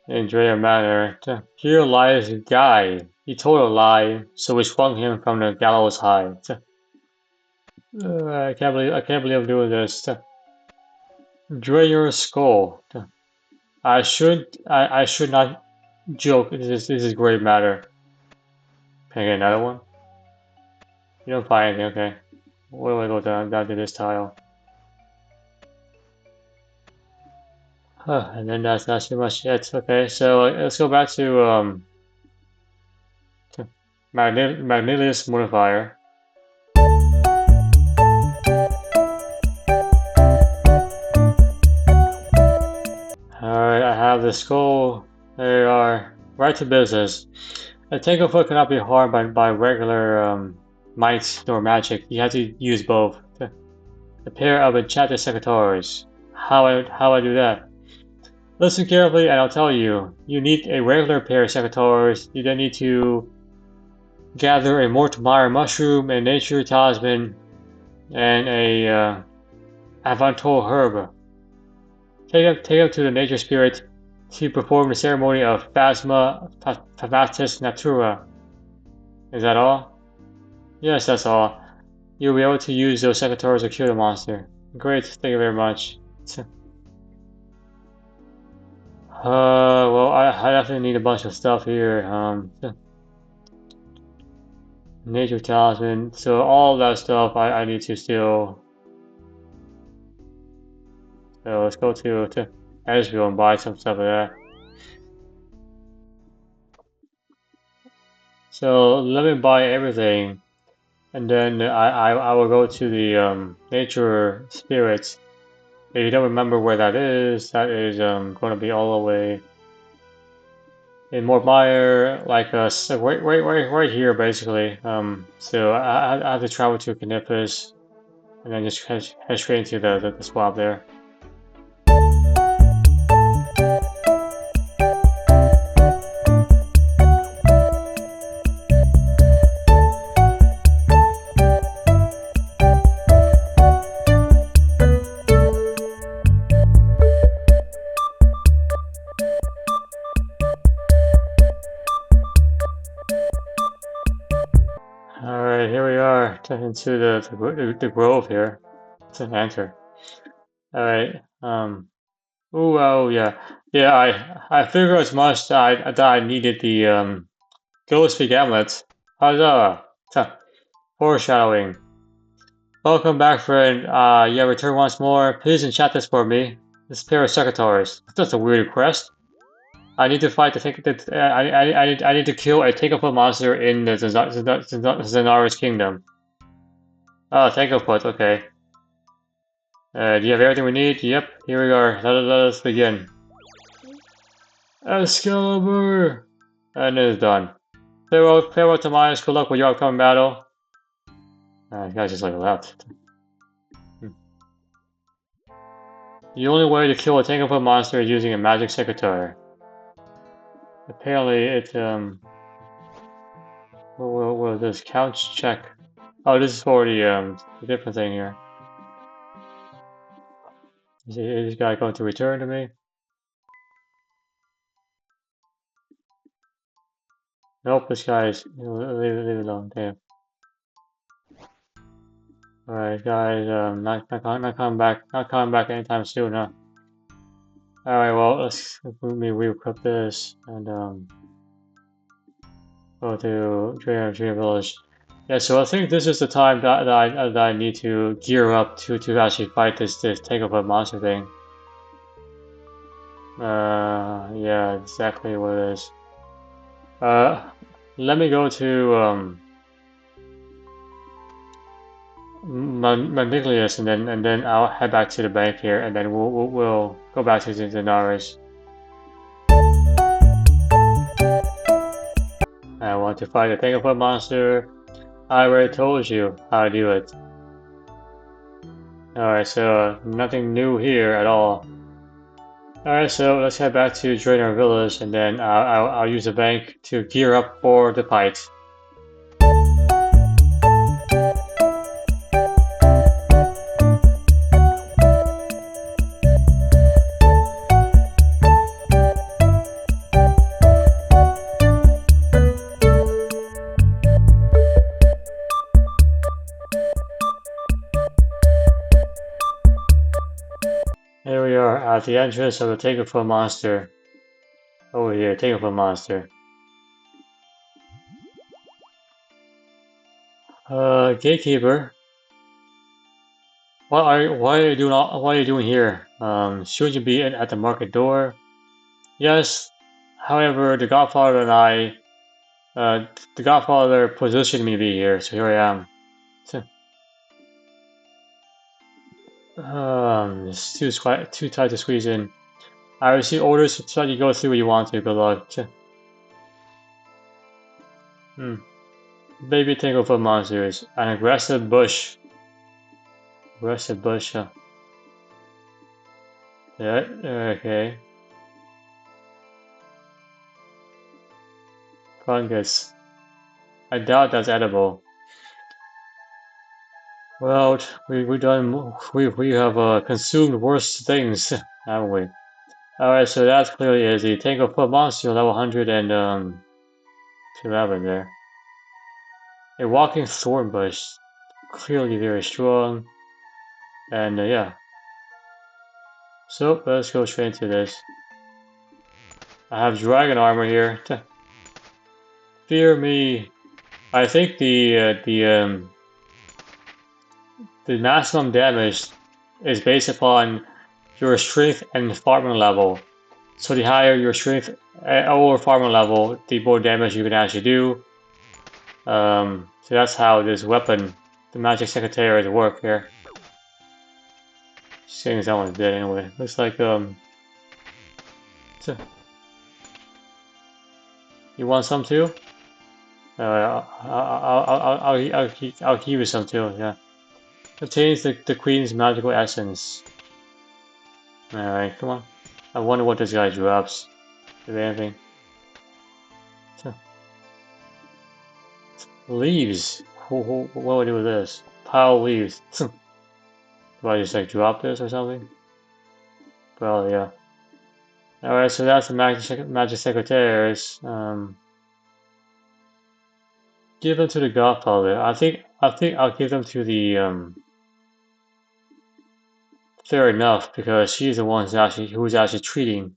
in Dreyer Manor. Here lies a guy. He told a lie, so we swung him from the gallows high. I can't believe I'm doing this. Dreyer skull. I should not joke. This is grave matter. Can I get another one? You don't find anything, okay. Where do I go down to this tile? Huh, and then that's not too much yet. Okay, so let's go back to Magnilius Modifier. Alright, I have the skull. There you are. Right to business. A Tanglefoot cannot be harmed by regular might nor magic. You have to use both. A pair of enchanted secretaries. How I do that? Listen carefully and I'll tell you. You need a regular pair of secretaries. You then need to gather a Mortimer mushroom, a nature talisman, and a Avantol herb. Take them to the nature spirit to perform the ceremony of Phasma Famatis Natura. Is that all? Yes, that's all. You'll be able to use those secretaries to kill the monster. Great, thank you very much. Well, I definitely need a bunch of stuff here. Nature talisman. So all that stuff I need to steal. So let's go to Ezreal and buy some stuff of that. So let me buy everything, and then I will go to the nature spirits. If you don't remember where that is going to be all the way in Mortmire, like right here basically. So I have to travel to Canipus, and then just head straight into the swap there. Alright, here we are, into the grove here. It's an enter. Alright, ooh, oh yeah. Yeah, I figured as much that I needed the Ghost Speak Amulet. Huzzah! Foreshadowing. Welcome back, friend. Yeah, return once more. Please enchant this for me. This pair of secretaries. That's a weird request. I need to fight I need to kill a Takeover monster in the Zanaris Kingdom. Oh, Takeover, okay. Do you have everything we need? Yep, here we are. Let us begin. Excalibur! And it is done. Farewell to Miles. Good luck with your upcoming battle. The guy's just like left. The only way to kill a Takeover monster is using a magic secretary. Apparently, What is this? Couch check. Oh, this is for the different thing here. Is this guy going to return to me? Nope, this guy's leave it alone. Damn. All right, guys. Not coming back anytime soon, huh? All right. Well, let me re-equip this and go to Trainer Village. Yeah. So I think this is the time that I need to gear up to actually fight this takeover monster thing. Yeah, exactly what it is. Let me go to Magniglius, and then I'll head back to the bank here, and then we'll go back to the Daenerys. I want to fight a Tangle monster. I already told you how to do it. Alright, so nothing new here at all. Alright, so let's head back to Draenor Village, and then I'll use the bank to gear up for the fight. Here we are at the entrance of the Takeover monster. Over here, Takeover monster. Gatekeeper. What are you doing here? Shouldn't you be at the market door? Yes. However, the Godfather positioned me to be here, so here I am. It's too tight to squeeze in. I receive orders to let you go through what you want to. Good luck. Baby Takeover monsters. An aggressive bush. Aggressive bush. Yeah. Okay. Fungus. I doubt that's edible. Well, we have consumed worse things, haven't we? Alright, so that clearly is the Takeover monster level 100 and 11 there. A walking thorn bush, clearly very strong, and yeah. So let's go straight into this. I have dragon armor here. Fear me. I think the maximum damage is based upon your strength and farming level. So the higher your strength or farming level, the more damage you can actually do. So that's how this weapon, the Magic Secretary, work here. Seeing as that one's dead anyway. Looks like you want some too? I'll give you some too. Yeah. Contains the Queen's magical essence. Alright, come on. I wonder what this guy drops. If anything. Leaves. What do I do with this? Pile leaves. Do I just like drop this or something? Well, yeah. Alright, so that's the Magic Secretaries. Give them to the Godfather. I think I'll give them to the fair enough, because she's the one who's actually treating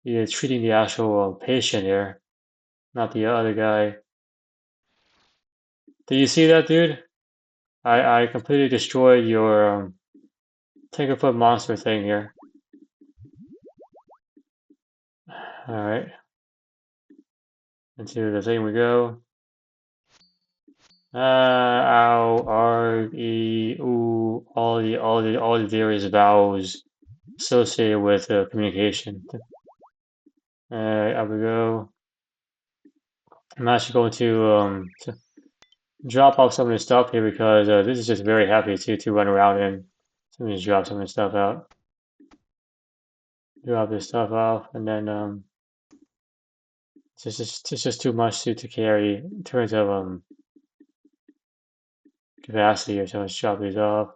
the actual patient here, not the other guy. Did you see that, dude? I completely destroyed your Tinkerfoot monster thing here. Alright. Into the thing we go. Ow, R, E, ooh, all the various vowels associated with communication. Alright, up we go. I'm actually going to drop off some of this stuff here, because this is just very happy to run around in. So let me just drop some of this stuff out. Drop this stuff off, and then It's just too much to carry in terms of capacity, so let's drop these off.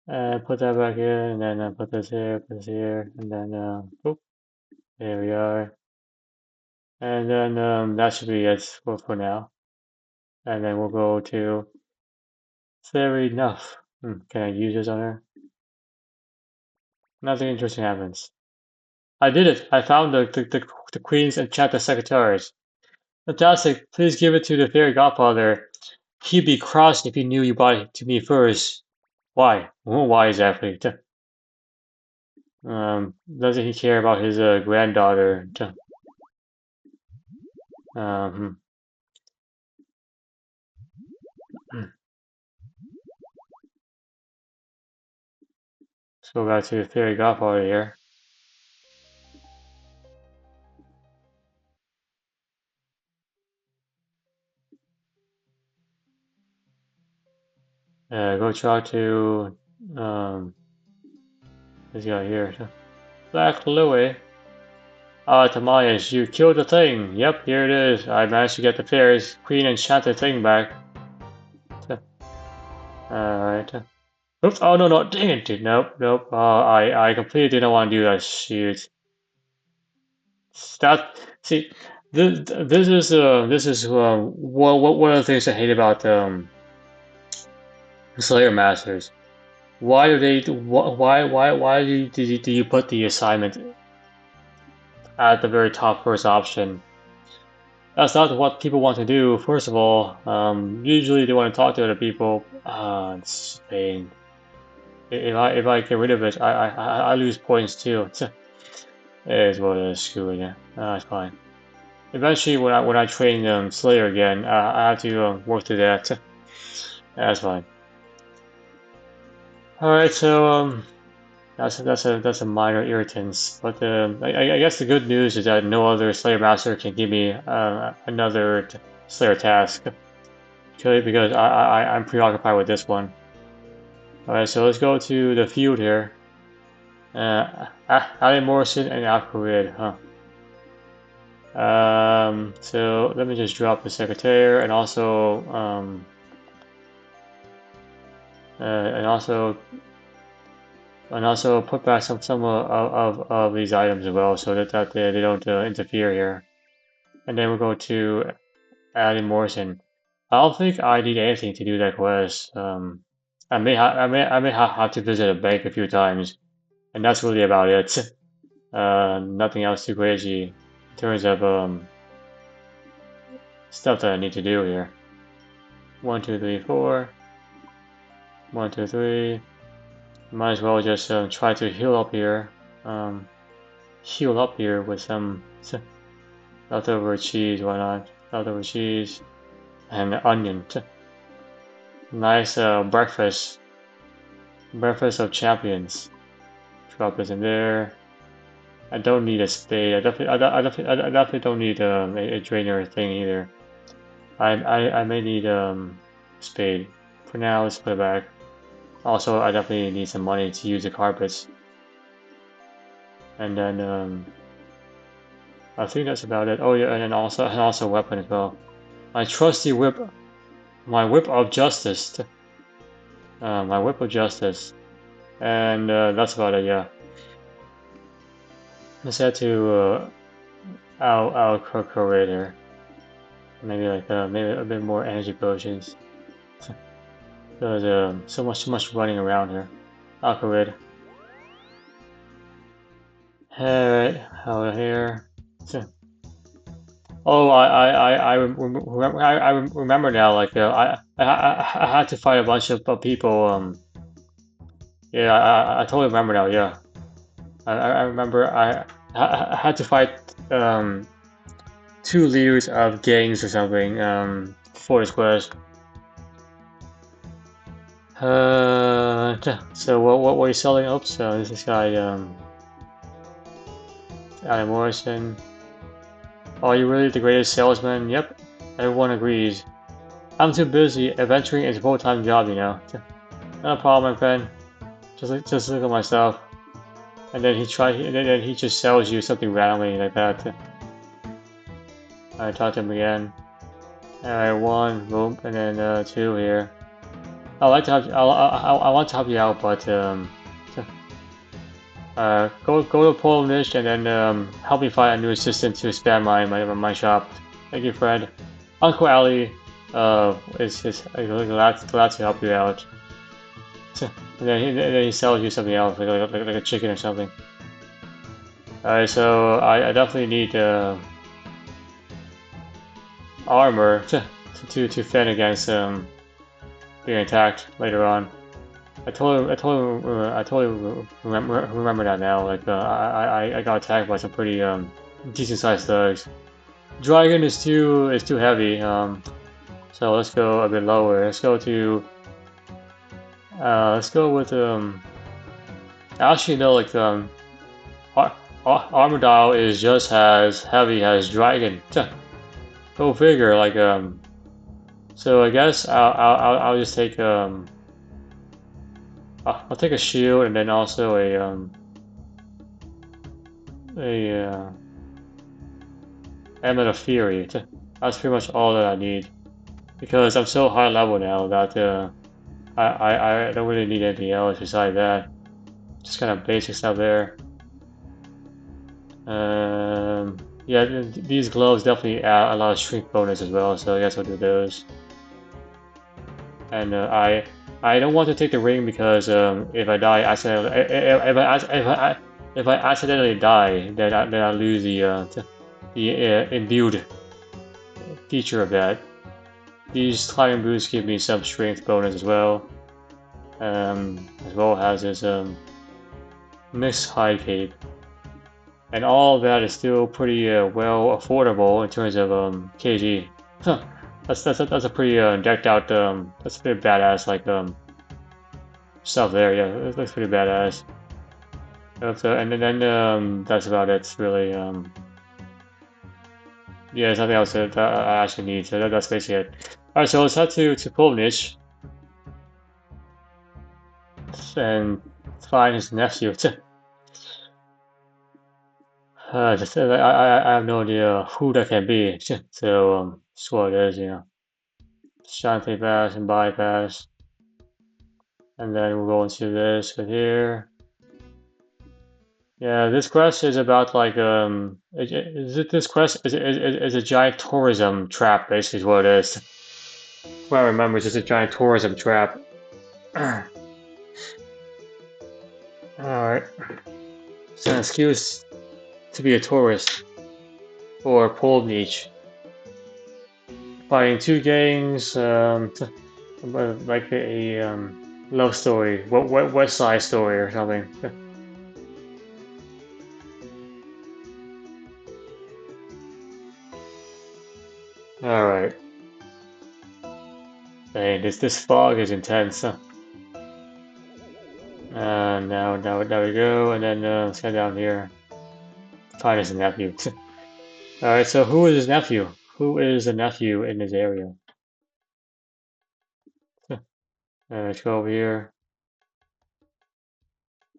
And put that back in, and then put this here, and then oop, there we are. And then that should be it for now. And then we'll go to Fairy enough. Can I use this on her? Nothing interesting happens. I did it! I found the Queen's enchanted secretaries. Fantastic! Please give it to the fairy godfather. He'd be cross if he knew you brought it to me first. Why? Well, why exactly? Doesn't he care about his granddaughter? Um, Let's go back to the fairy godfather here. Go try to this guy here. Black Louie. Ah, Tamias, you killed the thing. Yep, here it is. I managed to get the fairy's queen enchanted thing back. Alright. Oops, oh no, dang it, dude. Nope. I completely didn't want to do that. Shoot. See, this is one of the things I hate about Slayer Masters. Why do they why do you put the assignment at the very top first option? That's not what people want to do. First of all, usually they want to talk to other people. It's a pain. If I get rid of it, I lose points too. It is what it is. Screw it. Yeah, it's fine. Eventually, when I train Slayer again, I have to work through that. That's fine. All right, so that's a minor irritants, but I guess the good news is that no other Slayer Master can give me another Slayer task, because I'm preoccupied with this one. All right, so let's go to the field here. Ali Morrison and Alfred, huh? So let me just drop the Secretary and also put back some of these items as well, so that they don't interfere here. And then we'll go to Ali Morrison. I don't think I need anything to do that quest. I may have to visit a bank a few times, and that's really about it. Nothing else too crazy in terms of stuff that I need to do here. 1, 2, 3, 4. 1, 2, 3. Might as well just try to heal up here. Heal up here with some leftover cheese. Why not? Leftover cheese and onion. Nice breakfast. Breakfast of champions. Drop this in there. I don't need a spade. I definitely don't need a drainer thing either. I may need spade. For now, let's put it back. Also, I definitely need some money to use the carpets. And then I think that's about it. Oh yeah, and also weapon as well. My trusty whip, my whip of justice. My whip of justice, and that's about it. Yeah. Let's head to our corridor. Maybe like maybe a bit more energy potions. There's so much running around here. Alcarid. Alright, over here. Oh, I remember now. Like I had to fight a bunch of people. Yeah, I totally remember now. Yeah, I remember I had to fight 2 leaders of gangs or something for this quest. So what were you selling? Oops, so this guy Adam Morrison. Are you really the greatest salesman? Yep, everyone agrees. I'm too busy adventuring is a full-time job, you know. No problem, my friend. Just look at myself. And then he just sells you something randomly like that. I talk to him again. Alright, 1, boom, and then 2 here. I like to help. I want to help you out, but go to Polish and then help me find a new assistant to expand my shop. Thank you, Fred. Uncle Ali is glad to help you out. And then he sells you something else, like a chicken or something. Alright, so I definitely need armor to fend against being attacked later on. I totally remember that now. Like I got attacked by some pretty decent sized thugs. Dragon is too heavy. So let's go a bit lower. Let's go to let's go with actually no, like Armadile is just as heavy as Dragon. Go figure. Like so I guess I'll just take I'll take a shield and then also a Amulet of Fury. That's pretty much all that I need because I'm so high level now that I don't really need anything else besides that. Just kind of basic stuff there. Yeah, these gloves definitely add a lot of shrink bonus as well, so I guess I'll do those. And I don't want to take the ring because if I die accidentally, if I accidentally die, then I lose the imbued feature of that. These climbing boots give me some strength bonus as well as this mixed high cape. And all of that is still pretty well affordable in terms of KG. Huh. That's a pretty decked out that's pretty badass like stuff there. Yeah, it looks pretty badass. And then that's about it really. Yeah, there's nothing else that I actually need. So that's basically it. All right, so let's head to Polnish and find his nephew. I have no idea who that can be. So that's what it is, you know. Shanty pass and bypass. And then we'll go into this right here. Yeah, this quest is about like this quest is a giant tourism trap, basically is what it is. What I remember is just a giant tourism trap. Alright. It's an excuse to be a tourist or Polniche. Fighting 2 gangs, like a love story, West Side Story or something. All right. Dang, this fog is intense. Huh? Now we go, and then let's head down here. Find his nephew. All right. So who is his nephew? Who is the nephew in this area? Let's go over here.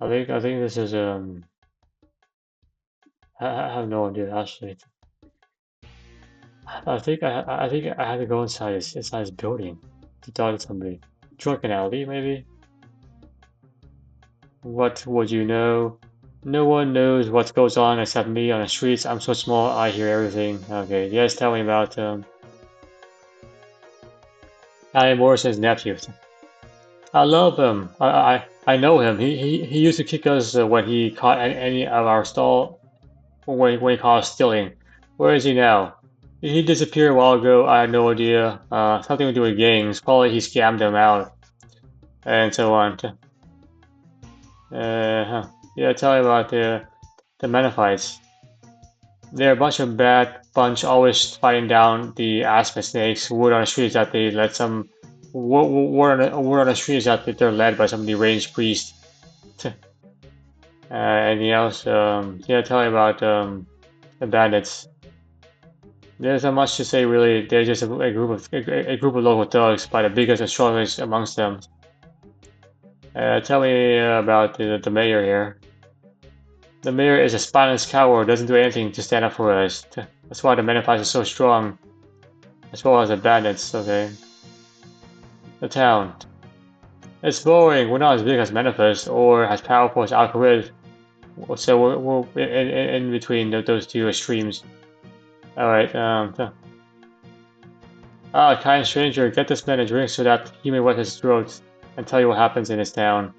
I think this is I have no idea actually. I think I had to go inside his building to talk to somebody. Drunken alley maybe. What would you know? No one knows what goes on except me on the streets. I'm so small, I hear everything. Okay, yes, tell me about Ali Morrison's nephew. I love him. I know him. He used to kick us when he caught any of our stall when he caught us stealing. Where is he now? He disappeared a while ago. I had no idea. Something to do with gangs. Probably he scammed them out and so on. Yeah, tell me about the Menophites. They're a bunch of bad bunch, always fighting down the aspen snakes. Word on the streets that they let some. Word on the streets that they're led by some deranged priest. Anything else? Yeah, tell me about the bandits. There's not much to say really. They're just a group of local thugs, but the biggest and strongest amongst them. Tell me about the mayor here. The mayor is a spineless coward, doesn't do anything to stand up for us. That's why the Manifest is so strong. As well as the bandits, okay. The town. It's boring, we're not as big as Manifest or as powerful as Alcarid. So we're in between those two extremes. Alright, kind stranger, get this man a drink so that he may wet his throat and tell you what happens in his town.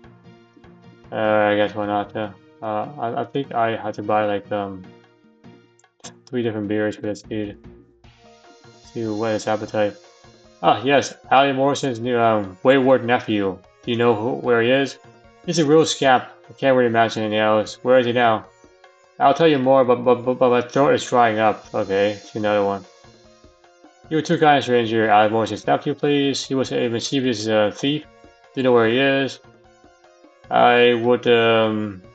I guess why not? I think I had to buy like 3 different beers for this dude to whet his appetite. Ah, yes, Ali Morrison's new wayward nephew. Do you know where he is? He's a real scamp. I can't really imagine anything else. Where is he now? I'll tell you more, but my throat is drying up. Okay, it's another one. You too kind, stranger. Ali Morrison's nephew, please. He was a mischievous thief. Do you know where he is? I would,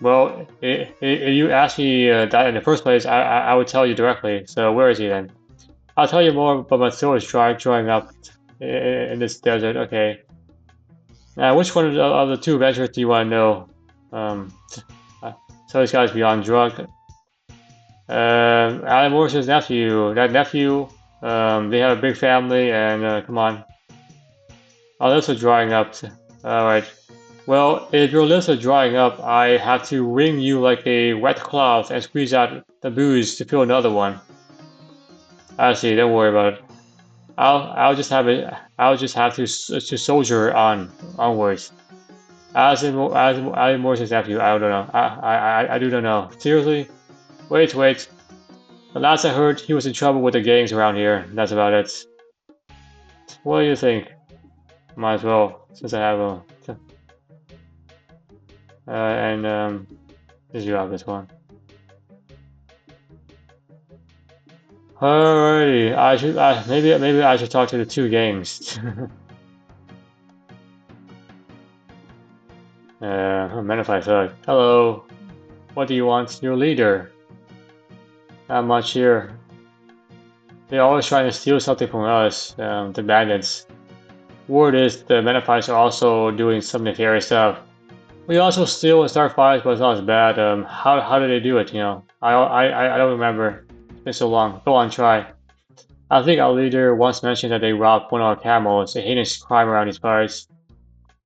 well, if you asked me that in the first place, I would tell you directly. So where is he then? I'll tell you more, but my throat is drying up in this desert. Okay. Now, which one of the 2 adventures do you want to know? So these guys beyond drunk. Alan Morrison's nephew. That nephew, they have a big family, and come on. Our lips are drying up. Alright. Well, if your lips are drying up, I have to wring you like a wet cloth and squeeze out the booze to fill another one. I see. Don't worry about it. I'll just have it. I'll just have to soldier onwards. As Morrison's nephew, I don't know. I do not know. Seriously? Wait. The last I heard, he was in trouble with the gangs around here. That's about it. What do you think? Might as well, since I have a. This you have this one. Alrighty, maybe I should talk to the 2 gangs. Manifest thug. Hello. What do you want? Your leader. Not much here. They're always trying to steal something from us, the bandits. Word is the Manifests are also doing some nefarious stuff. We also steal and start fires, but it's not as bad. How did they do it? You know, I don't remember. It's been so long. Go on, try. I think our leader once mentioned that they robbed one of our camels, a heinous crime around these parts.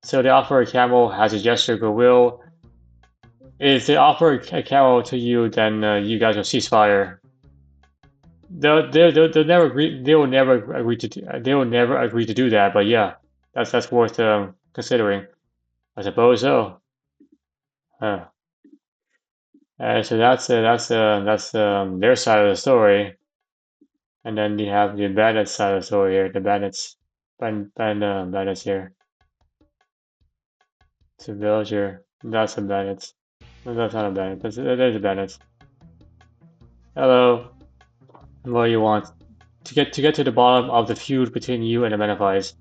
So they offer a camel as a gesture of goodwill. If they offer a camel to you, then you guys will cease fire. They'll never agree. They will never agree to do that. But yeah, that's worth considering. I suppose so. So that's their side of the story, and then you have the bandits side of the story here. The bandits here. It's a villager. That's a bandits. No, that's not a bandit. There's a bandits. Hello. What do you want? To get to the bottom of the feud between you and the Manifests.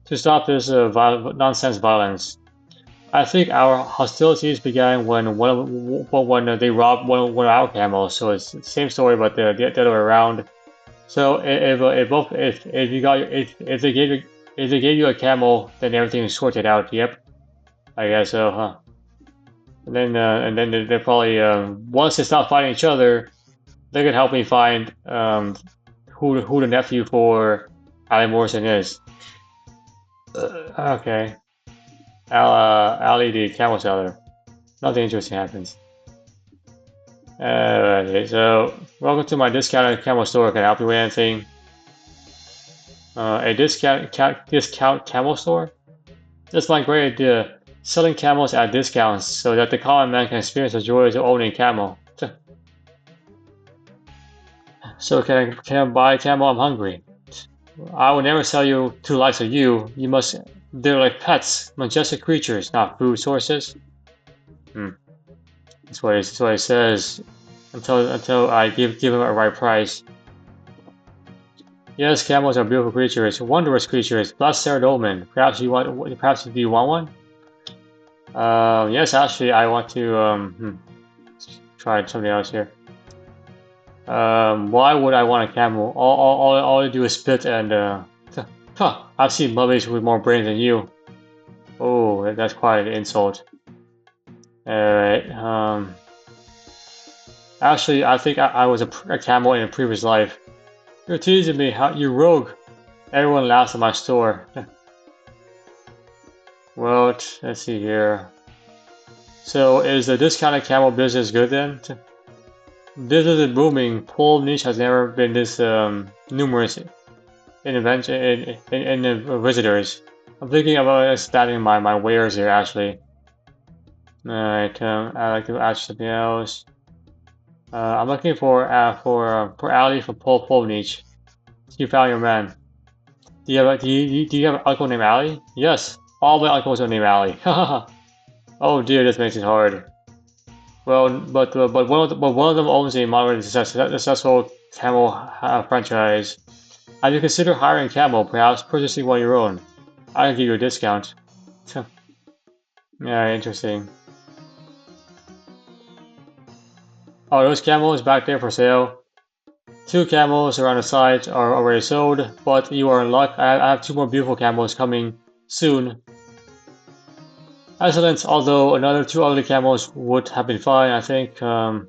To stop this nonsense violence. I think our hostilities began when they robbed one of our camels. So it's the same story, but the other way around. So if they gave you a camel, then everything is sorted out. Yep, I guess so, huh? And then they're probably once they stop fighting each other, they can help me find who the nephew for Ali Morrison is. Okay. Ali the camel seller. Nothing interesting happens. Okay, so welcome to my discounted camel store. Can I help you with anything? A discount camel store? That's my great idea. Selling camels at discounts so that the common man can experience the joys of owning a camel. So can I buy a camel? I'm hungry. I will never sell you to the likes of you. You must. They're like pets, majestic creatures, not food sources. That's what it says. Until I give them a right price. Yes, camels are beautiful creatures, wondrous creatures. Blessed are omen. Perhaps do you want one? Yes, actually, I want to try something else here. Why would I want a camel? All I do is spit and I've seen mummies with more brains than you. Oh, that's quite an insult. Alright, Actually, I think I was a camel in a previous life. You're teasing me, how you rogue. Everyone laughs at my store. Well, let's see here. So, is the discounted camel business good then? Business is booming. Pole niche has never been this numerous in visitors. I'm thinking about expanding my wares here actually. Alright, I like to add something else. I'm looking for alley for pole niche. You found your man. Do you have an uncle named Ali? Yes, all my uncles are named Ali. Oh dear, this makes it hard. Well, but one of them owns a moderately successful camel franchise. Have you considered hiring camel? Perhaps purchasing one of your own. I can give you a discount. Yeah, interesting. Oh, those camels back there for sale. 2 camels around the site are already sold, but you are in luck. I have 2 more beautiful camels coming soon. Excellent, although another 2 ugly camels would have been fine, I think. Can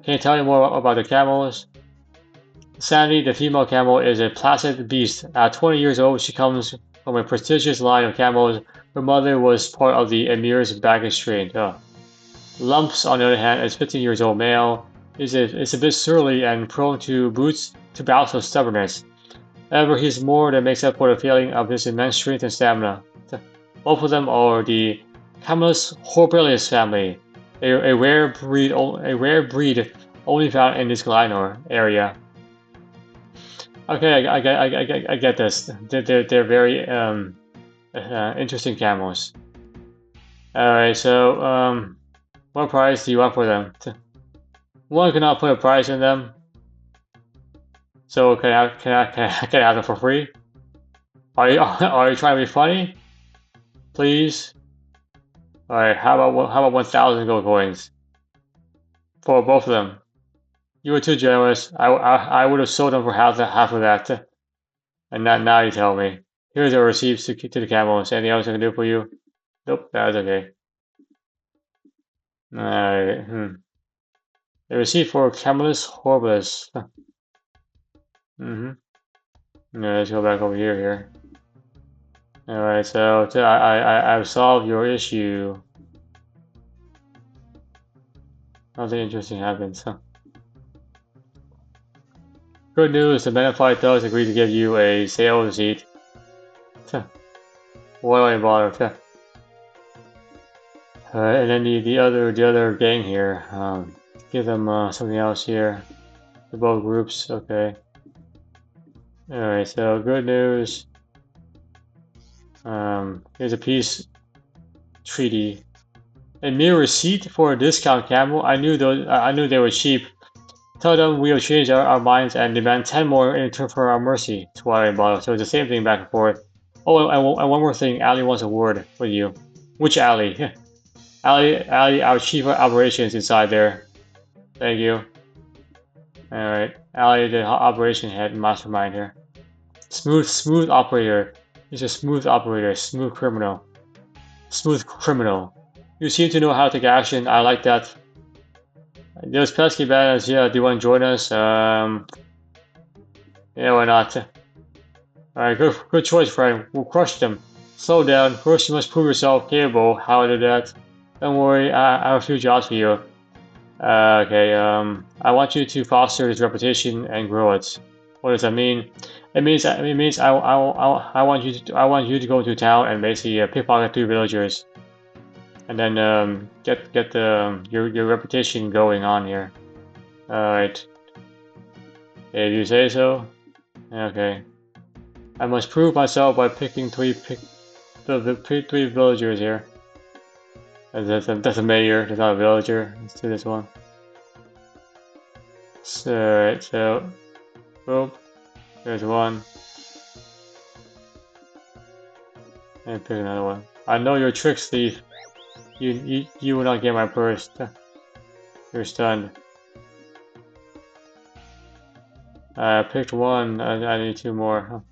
you tell me more about the camels? Sandy, the female camel, is a placid beast. At 20 years old, she comes from a prestigious line of camels. Her mother was part of the emir's baggage trade. Lumps, on the other hand, is 15 years old male. Is a bit surly and prone to bouts of stubbornness. However, he's more than makes up for the failing of his immense strength and stamina. Both of them are the Camelus horribilis family, a rare breed only found in this Glenor area. Okay, I get this. They're very interesting camels. Alright, so what price do you want for them? One cannot put a price in them. So can I have them for free? Are you trying to be funny? Please. Alright, how about 1,000 gold coins for both of them? You were too generous. I would have sold them for half of that. And now you tell me. Here's the receipts to the camels. Anything else I can do for you? Nope, that's okay. Alright, The receipt for Camelus horribilis. Yeah, let's go back over here. Alright, so I've solved your issue. Nothing interesting happens, Good news, the Benefit does agree to give you a sale receipt. Why do I bother? And then the other gang here, give them something else here. The both groups, okay. Alright, so good news. Here's a peace treaty. A mere receipt for a discount camel. I knew they were cheap. Tell them we have changed our minds and demand 10 more in return for our mercy. Twilight bottle. So it's the same thing back and forth. Oh, and one more thing. Ali wants a word with you. Which Ali? Ali, our chief of operations inside there. Thank you. Alright. Ali, the operation head mastermind here. Smooth operator. He's a smooth operator. Smooth criminal. Smooth criminal. You seem to know how to take action. I like that. Those pesky bandits, yeah, do you want to join us? Yeah, why not? Alright, good choice, friend. We'll crush them. Slow down. First, you must prove yourself capable. How to do that? Don't worry, I have a few jobs for you. Okay, I want you to foster his reputation and grow it. What does that mean? It means I want you to go into town and basically pickpocket 3 villagers. And then get your reputation going on here. Alright. If you say so. Okay. I must prove myself by picking three villagers here. That's a mayor, that's not a villager. Let's do this one. So, alright, so boom. There's one. And pick another one. I know your tricks, thief. You will not get my purse. You're stunned. I picked one. I need 2 more.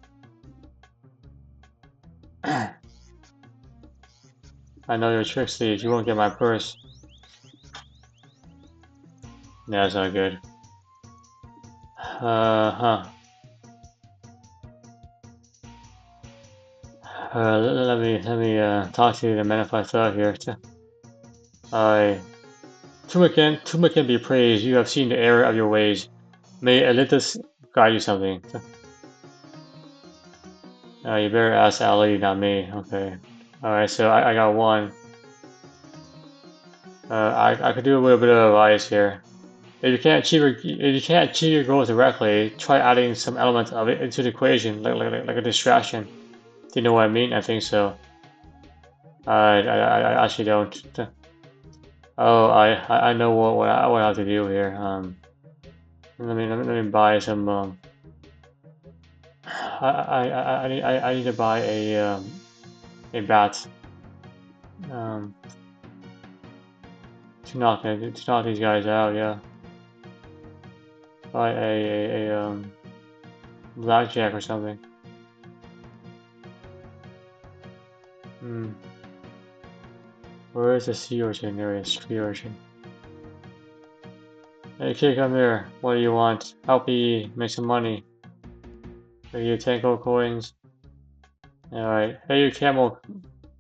I know your tricks, thief. You won't get my purse. That's not good. Huh. Let me talk to the man if I thought here. I Tuma can be praised. You have seen the error of your ways. May Elitus guide you something. You better ask Ali, not me. Okay. Alright, so I got one. I could do a little bit of advice here. If you can't achieve your goals directly, try adding some element of it into the equation, like a distraction. Do you know what I mean? I think so. I actually don't. Oh, I know what I have to do here. Let me buy some. I need to buy a bat. To knock these guys out. Yeah. Buy a blackjack or something. Where is the sea urchin? There is sea urchin. Hey kid, come here. What do you want? Help me make some money. Are you 10 gold coins? Alright. Hey you camel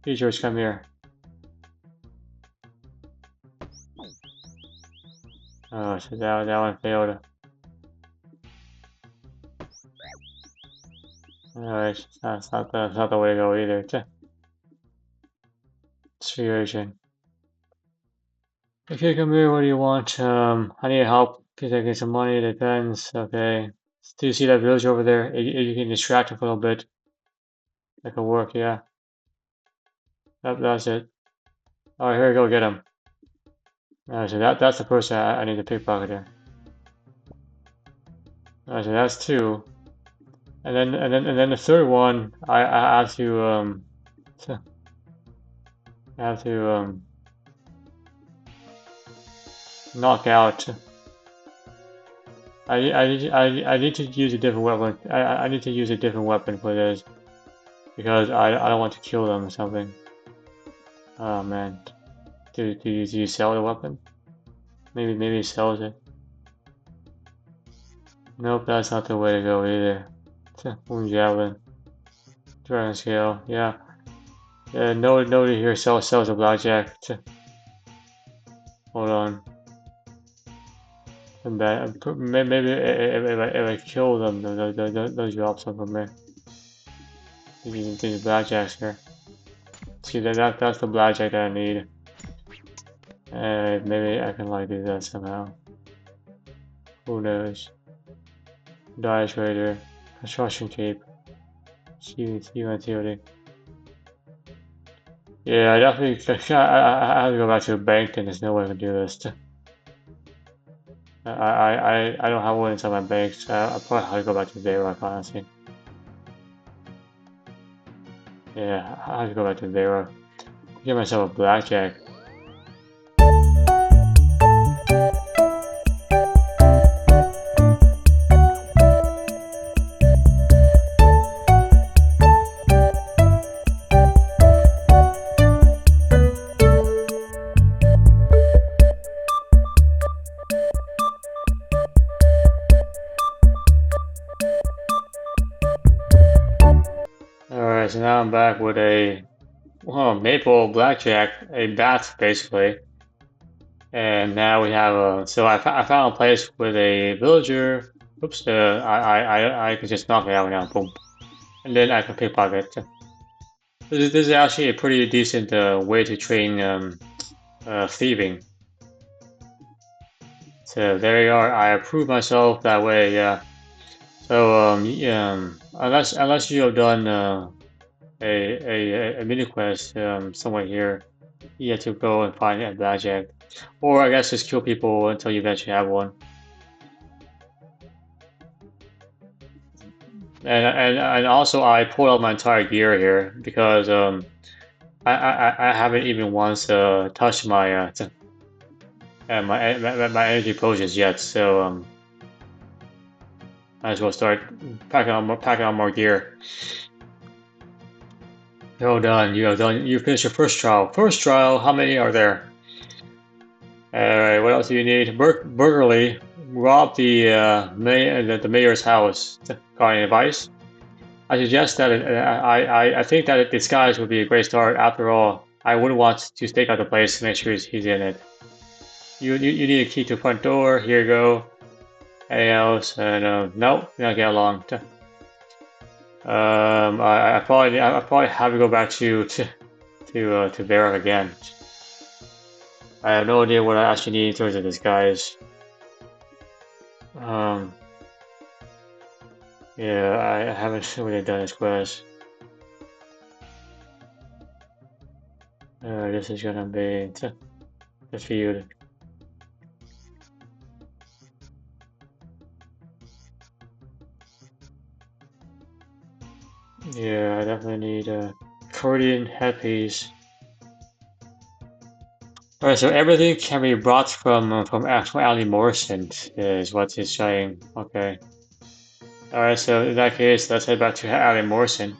creatures, come here. Oh, so that one failed. Alright, that's not the way to go either. Sea urchin. Okay, come here, what do you want? I need help because I get some money, it depends. Okay. Do you see that village over there? You can distract it for a little bit. That could work, yeah. Yep, that's it. Alright, here we go, get him. Alright, so that's the person I need to pickpocket here. Alright, so that's two. And then the third one I have to knock out. I need to use a different weapon. I need to use a different weapon for this because I don't want to kill them or something. Oh man, do you sell the weapon? Maybe he sells it. Nope, that's not the way to go either. Moon javelin, dragon scale, yeah. Yeah, nobody here sells a blackjack. Hold on. Maybe if I kill them, they'll drop some from me. These blackjacks here. See that's the blackjack that I need. Maybe I can like do that somehow. Who knows? Die trader, construction cape, see utility. Yeah, I definitely I have to go back to a bank, and there's no way I can do this. I don't have one inside my bank, so I'll probably have to go back to Bayrock, honestly. Yeah, I have to go back to Bayrock. Get myself a blackjack. Alright, so now I'm back with a maple blackjack, a bat basically. And now we have a, so I found a place with a villager. Oops, I can just knock it out now, boom. And then I can pickpocket. This is actually a pretty decent way to train thieving. So there you are, I approve myself that way, yeah. So unless you have done a mini quest somewhere here, you have to go and find a blackjack, or I guess just kill people until you eventually have one. And also I pulled out my entire gear here because I haven't even once touched my my energy potions yet, so might as well start packing on more gear. Well done, you have done. You finished your first trial. First trial. How many are there? Alright, what else do you need? Burglary. Rob the mayor's house. Got any advice? I suggest that I think that a disguise would be a great start. After all, I wouldn't want to stake out the place to make sure he's in it. You need a key to the front door. Here you go. Anything else? No, we don't get along. I probably have to go back to Barrack again. I have no idea what I actually need in terms of disguise. Yeah, I haven't really done this quest. This is gonna be the feud. Yeah, I definitely need a Korean headpiece. Alright, so everything can be brought from actual Ali Morrison is what he's saying. Okay. Alright, so in that case, let's head back to Ali Morrison.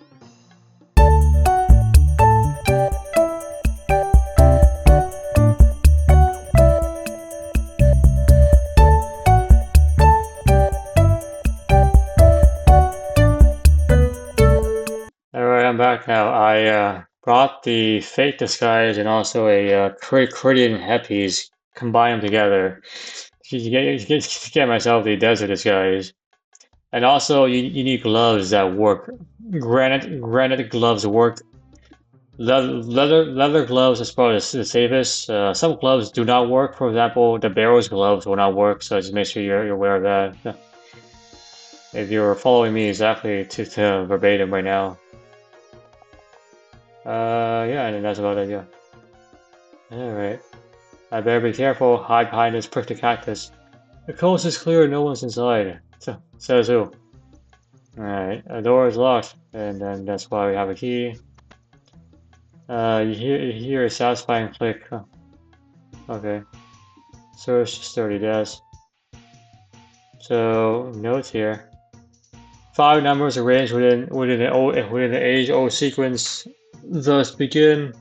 Alright, I'm back now. I brought the fake disguise and also a Korean headpiece, combined them together to get myself the desert disguise. And also, you need gloves that work. Granite gloves work. Leather gloves is probably the safest. Some gloves do not work. For example, the Barrow's gloves will not work, so just make sure you're aware of that. If you're following me exactly to verbatim right now. Yeah, and that's about it, yeah. Alright. I better be careful, hide behind this prickly cactus. The coast is clear, no one's inside. Says who? Alright, the door is locked, and then that's why we have a key. You hear a satisfying click. Huh. Okay. Search sturdy desk. So, notes here. 5 numbers arranged within the age-old sequence. Thus begin.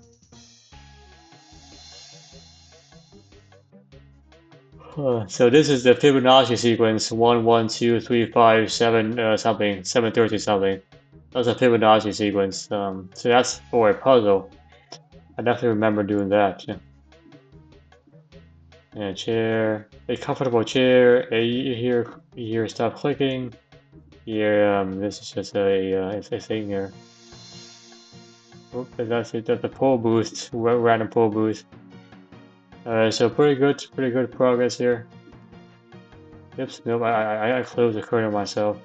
So this is the Fibonacci sequence 1, 1, 2, 3, 5, 7, something, 730 something. That's a Fibonacci sequence. So that's for a puzzle. I definitely remember doing that. Yeah. And a chair, a comfortable chair. You hear stuff clicking. Here, this is just a thing here. Oh, that's it. That's the pole boost, random pole boost. So pretty good progress here. Oops, nope, I closed the curtain myself.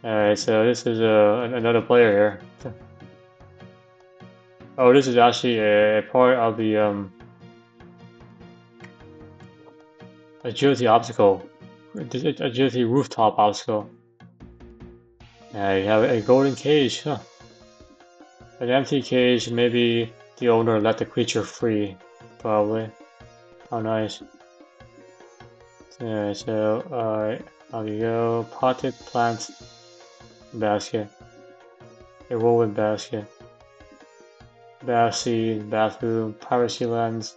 Alright, so this is another player here. Oh, this is actually a part of the agility obstacle. Agility rooftop obstacle. You have a golden cage, huh? An empty cage, maybe the owner let the creature free, probably. How nice. Alright, so, out you go. Potted plant basket. A woven basket. Bath seat, bathroom, privacy lens.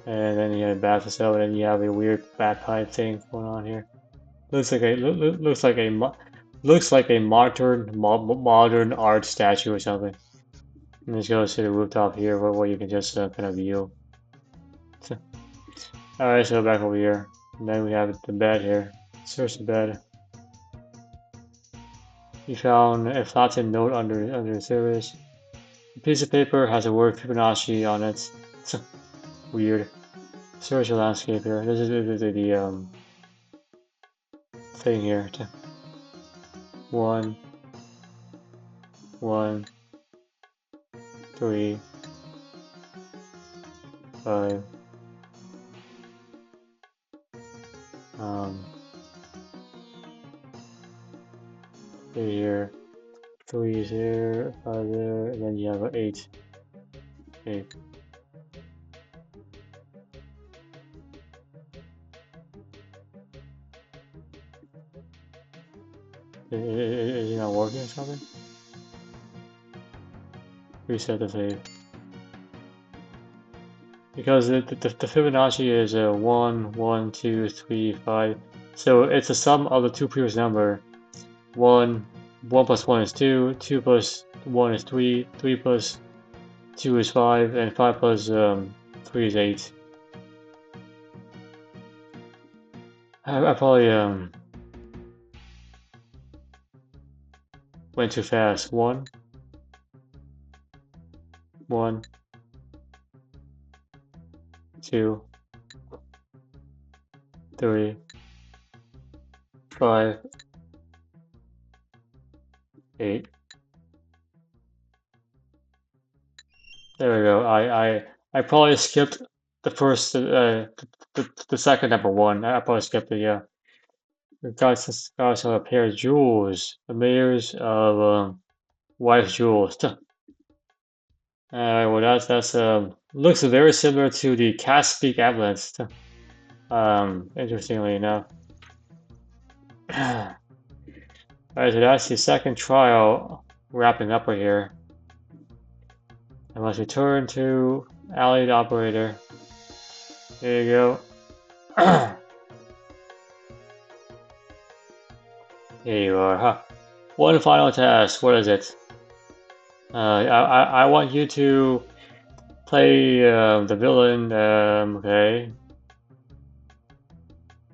And then you have bath itself, and then you have a weird bagpipe thing going on here. Looks like a modern art statue or something. And this goes to the rooftop here, where you can just kind of view. Alright, so back over here. And then we have the bed here. Search the bed. You found a flattened note under the surface. The piece of paper has a word Fibonacci on it. Weird. Search the landscape here. This is the thing here. 1, 1, 3, 5. Here, 3 is here, 5 there, and then you have an 8. 8. Is it not working or something? Reset the save. because the Fibonacci is 1, 1, 2, 3, 5. So it's a sum of the two previous number. 1 plus 1 is 2, 2 plus 1 is 3, 3 plus 2 is 5, and 5 plus 3 is 8. I probably went too fast. 1, 1, 2, 3, 5, 8. There we go. I probably skipped the first the second number 1. I probably skipped it. Yeah. Got a pair of jewels. The mayors of wife's jewels. Alright, well that's looks very similar to the Caspic amulets. Interestingly enough. Alright, so that's the second trial wrapping up right here. I must return to Alley Operator. There you go. Here you are, huh? One final task. What is it? I want you to play the villain. Okay.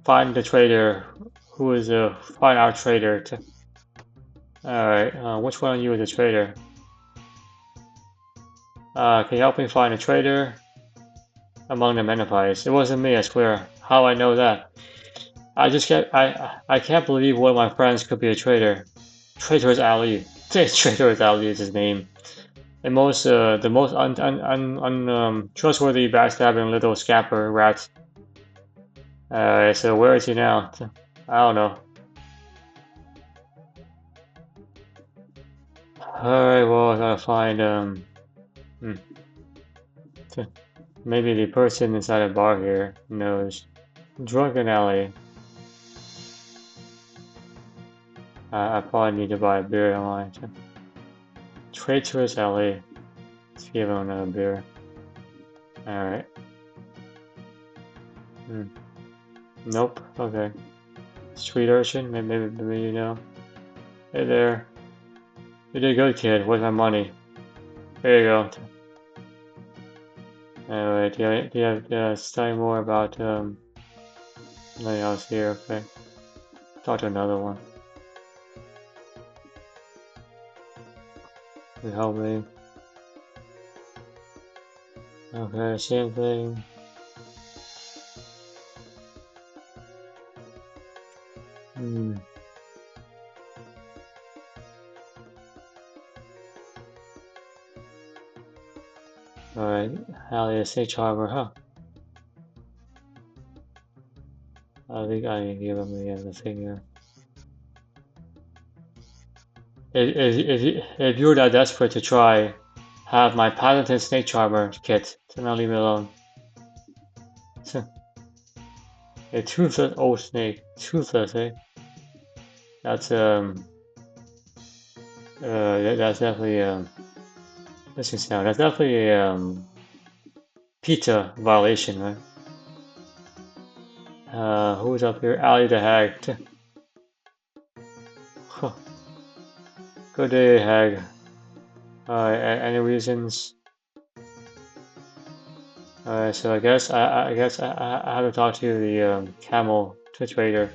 Find the trader. Who is find our trader? Alright. Which one of you is a trader? Can you help me find a trader among the Menophites? It wasn't me, I swear. How I know that? I can't believe one of my friends could be a traitor. Traitor's Ali. Traitor's Ali is his name. The most trustworthy, backstabbing little scamper rat. So where is he now? I don't know. Alright, well I gotta find maybe the person inside a bar here knows. Drunken Alley. I probably need to buy a beer online. Traitorous Alley. Let's give him another beer. Alright. Nope. Okay. Street urchin. Maybe you know. Hey there. You did good, kid. Where's my money? There you go. Anyway, do you have tell me more about nothing else here? Okay. Talk to another one. You help me. Okay, same thing. Alright, Hallie, Sage Harbor, huh? I think I can give him the thing here. If you're that desperate to try, have my patented snake charmer kit, then I'll leave me alone. A toothless old snake. Toothless, eh? That's that's definitely listen sound. That's definitely a PETA violation, right? Who's up here? Ali the Hag. Huh. Good day, Hag. Any reasons? So I guess I have to talk to the camel trader.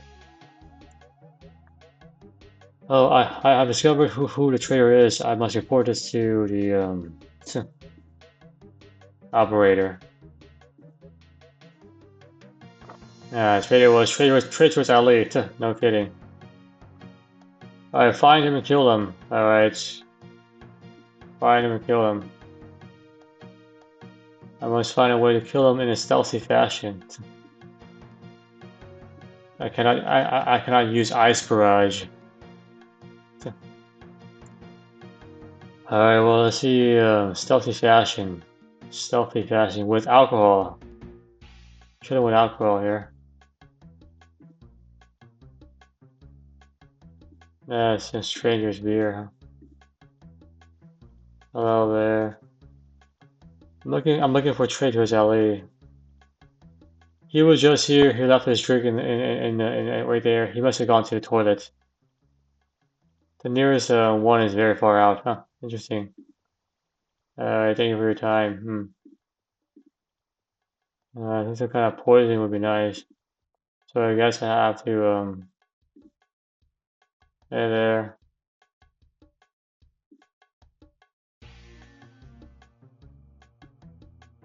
Oh, I have discovered who the trader is. I must report this to the operator. Trader was Ali. No kidding. Alright, find him and kill him. Alright. Find him and kill him. I must find a way to kill him in a stealthy fashion. I cannot use ice barrage. Alright, well let's see stealthy fashion. Stealthy fashion with alcohol. Kill him with alcohol here. It's a stranger's beer, huh? Hello there. I'm looking for Traitors Ali. He was just here. He left his drink in right there. He must have gone to the toilet. The nearest one is very far out. Huh? Interesting. Thank you for your time. I think some kind of poison would be nice. So I guess I have to there.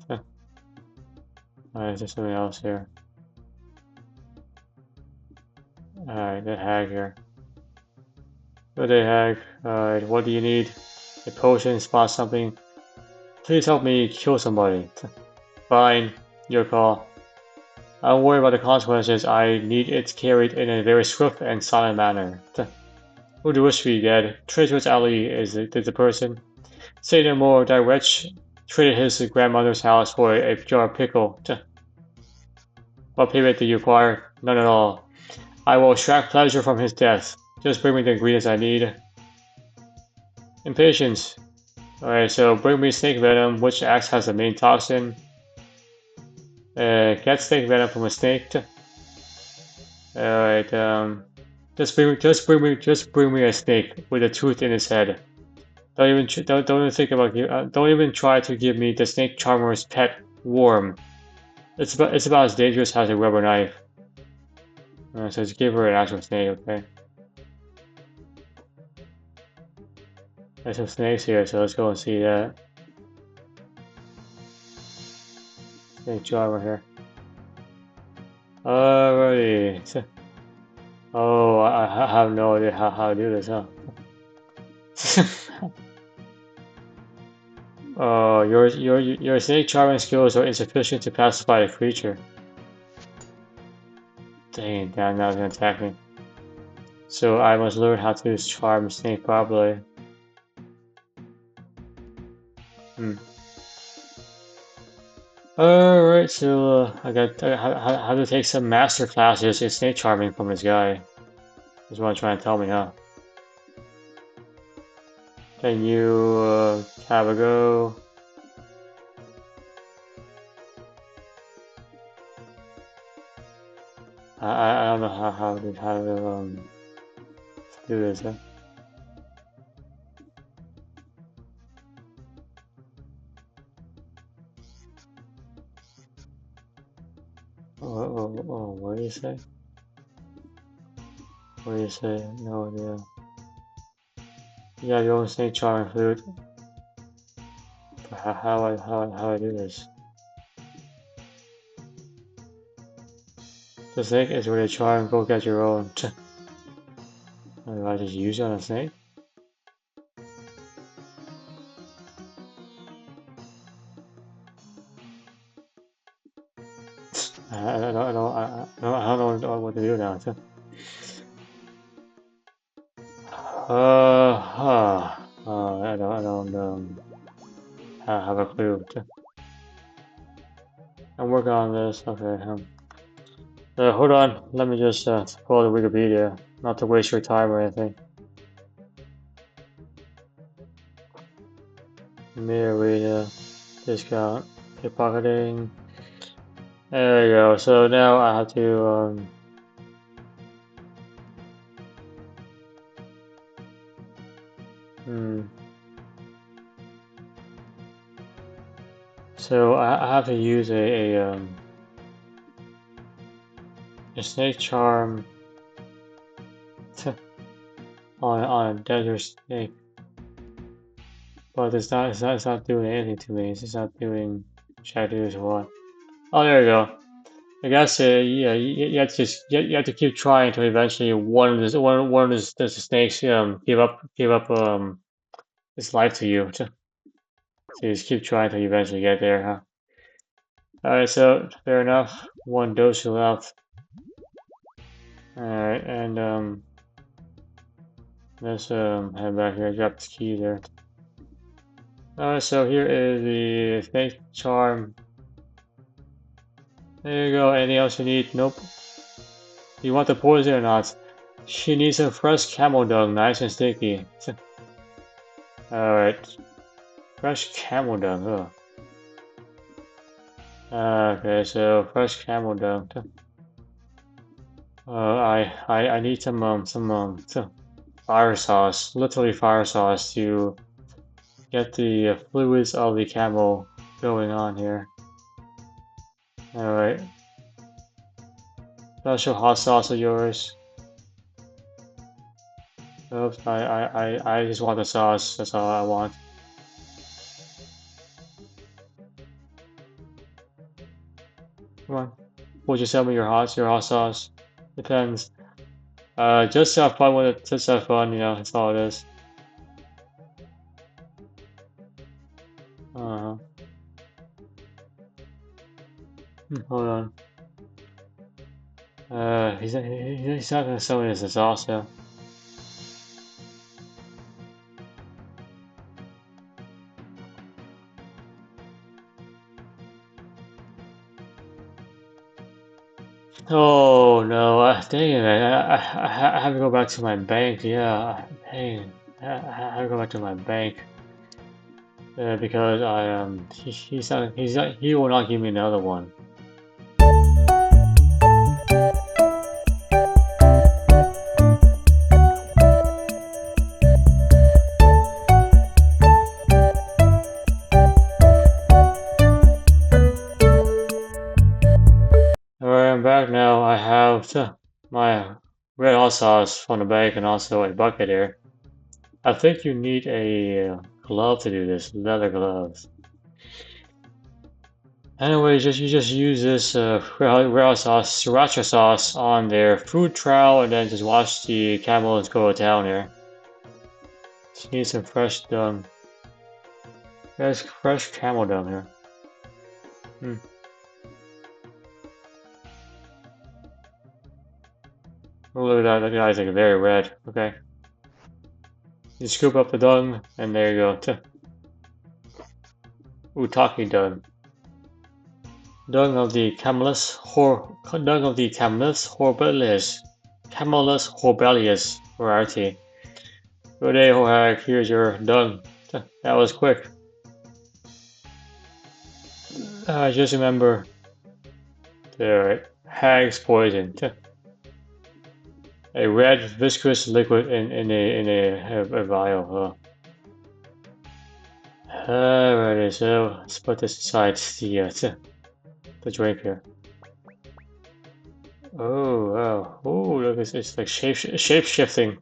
Huh. Alright, there's something else here. Alright, the hag here. Good day, hag. Alright, what do you need? A potion, spot something. Please help me kill somebody. Fine, your call. I don't worry about the consequences. I need it carried in a very swift and silent manner. Who do you wish to be dead? Traitorous Ali is the person. Say no more. That wretch traded his grandmother's house for a jar of pickle. What payment do you require? None at all. I will extract pleasure from his death. Just bring me the ingredients I need. Impatience. Alright, so bring me snake venom, which acts as the main toxin. Get snake venom from a snake. Alright, just bring me a snake with a tooth in its head. Don't even think about don't even try to give me the snake charmer's pet worm. It's about as dangerous as a rubber knife. So just give her an actual snake, okay? There's some snakes here, so let's go and see that. Snake charmer here. Alrighty. Oh, I have no idea how to do this, huh? Oh, your snake charming skills are insufficient to pacify the creature. Dang, now it's gonna attack me. So I must learn how to charm a snake properly. Alright, so I how to take some master classes in snake charming from this guy. Is what I'm trying to tell me, huh? Can you have a go? I don't know how to do this, huh? What do you say? What do you say? No idea. You got your own snake charming food. How I do this? The snake is where you charm. Go get your own. Do I just use it on a snake? I don't know what to do now. I don't have a clue. I'm working on this. Okay. Hold on. Let me just pull the Wikipedia, not to waste your time or anything. Arena discount, pickpocketing. There we go. So now I have to So I have to use a snake charm on a desert snake, but it's not doing anything to me. It's just not doing. Should I do this or what? Oh, there we go. I guess yeah, you have to you have to keep trying until eventually one of the snakes give up its life to you. So you just keep trying until you eventually get there, huh? Alright, so fair enough. One dose left. Alright, and let's head back here. Drop this key there. Alright, so here is the snake charm. There you go. Anything else you need? Nope. You want the poison or not? She needs some fresh camel dung, nice and sticky. Alright. Fresh camel dung, huh? Okay, so fresh camel dung. I need some fire sauce, literally fire sauce, to get the fluids of the camel going on here. Alright. Special hot sauce of yours. Oops, I just want the sauce, that's all I want. Come on. Would you sell me your hot sauce? Depends. Just have fun with it, just have fun, you know, that's all it is. Uh-huh. Hold on. He's not gonna sell me this sauce, yeah. Oh no, dang it, I have to go back to my bank, yeah, dang, I have to go back to my bank, because he will not give me another one. Alright, I'm back now. I have my red hot sauce from the bank and also a bucket here. I think you need a glove to do this, leather gloves. Anyway, you just use this red sauce, sriracha sauce on their food trowel, and then just watch the camels go to town here. Just need some fresh dung. There's fresh camel dung here. Oh, look at that, that guy's like very red. Okay. You scoop up the dung, and there you go. Utaki dung. Dung of the Camelus horribilis variety. Good day, Hohag. Here's your dung. That was quick. Just remember the hag's poison. A red viscous liquid in a vial. Alrighty, so let's put this aside. The drink here. Oh wow! Oh look, it's like shape shifting.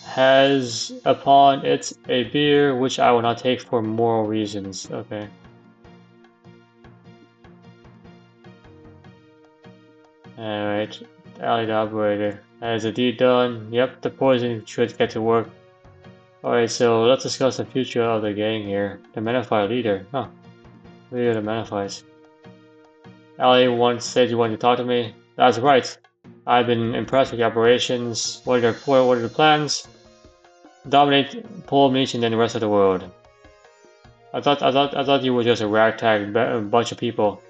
Has upon it a beer which I will not take for moral reasons. Okay. Alright, alley operator. Has the deed done? Yep, the poison should get to work. Alright, so let's discuss the future of the gang here. The Menify leader. Huh. Leader of the Menifies. Ali once said you wanted to talk to me. That's right. I've been impressed with your operations. What are the plans? Dominate Pole Meech and then the rest of the world. I thought you were just a ragtag bunch of people.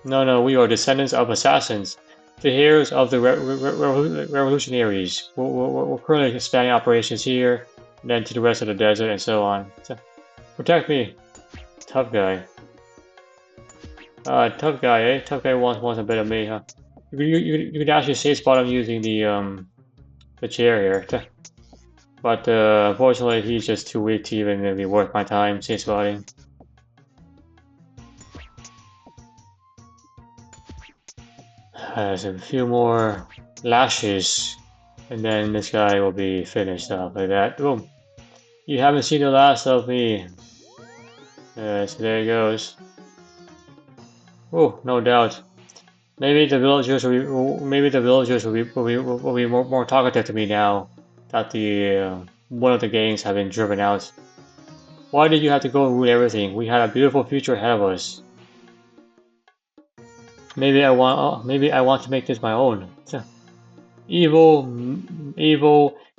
No, we are descendants of assassins, the heroes of the revolutionaries. We're currently expanding operations here, then to the rest of the desert, and so on. So, protect me, tough guy. Tough guy, eh? Tough guy wants a bit of me, huh? You can actually safe spot him using the chair here. But unfortunately, he's just too weak to even be worth my time safe spotting. There's a few more lashes, and then this guy will be finished off like that. Boom! You haven't seen the last of me. So there it goes. Oh, no doubt. Maybe the villagers will be more talkative to me now that the one of the gangs have been driven out. Why did you have to go and ruin everything? We had a beautiful future ahead of us. Maybe I want to make this my own. Evil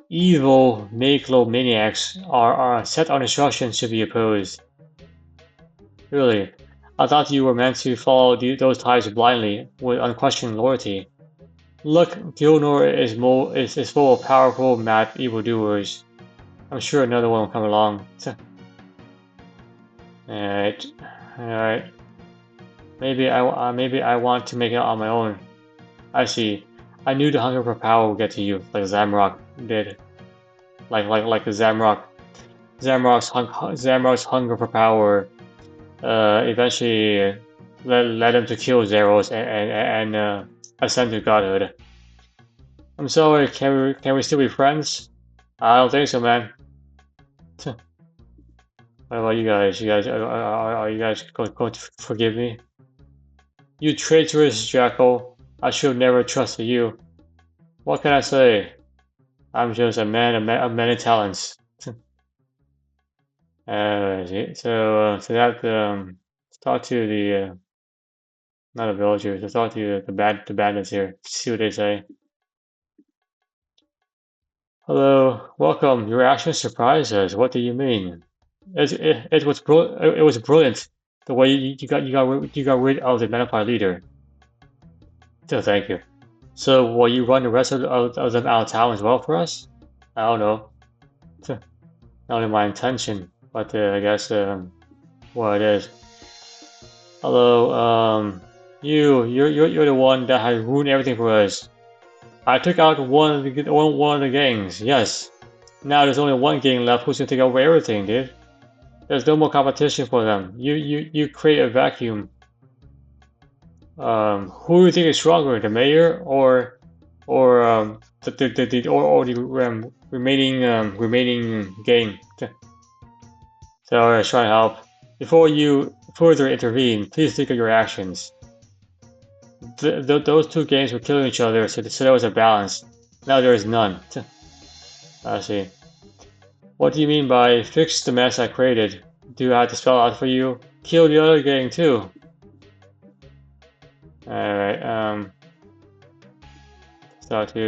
megalomaniacs are set on instructions to be opposed. Really, I thought you were meant to follow those ties blindly with unquestioned loyalty. Look, Gilnor is full of powerful, mad evildoers. I'm sure another one will come along. Alright. Alright. Maybe I want to make it on my own. I see. I knew the hunger for power would get to you, like Zamrock did. Like Zamrock's hunger for power eventually led him to kill Zeros and ascend to godhood. I'm sorry, can we still be friends? I don't think so, man. What about you guys? Are you guys going to forgive me? You traitorous jackal! I should have never trusted you. What can I say? I'm just a man of many talents. So that let's talk to the not the villagers. Let's talk to the bandits here. See what they say. Hello, welcome. Your actions surprised us. What do you mean? It was brilliant. The way you got rid of the Menify leader. So thank you. So will you run the rest of them out of town as well for us? I don't know. Not only my intention, but I guess what it is. Hello, you're the one that has ruined everything for us. I took out one of the gangs. Yes. Now there's only one gang left who's gonna take over everything, dude. There's no more competition for them. You create a vacuum. Who do you think is stronger, the mayor or the remaining gang? So I was trying to help. Before you further intervene, please think of your actions. Those two gangs were killing each other, so there was a balance. Now there is none. I see. What do you mean by fix the mess I created? Do I have to spell it out for you? Kill the other gang too. Alright, talk to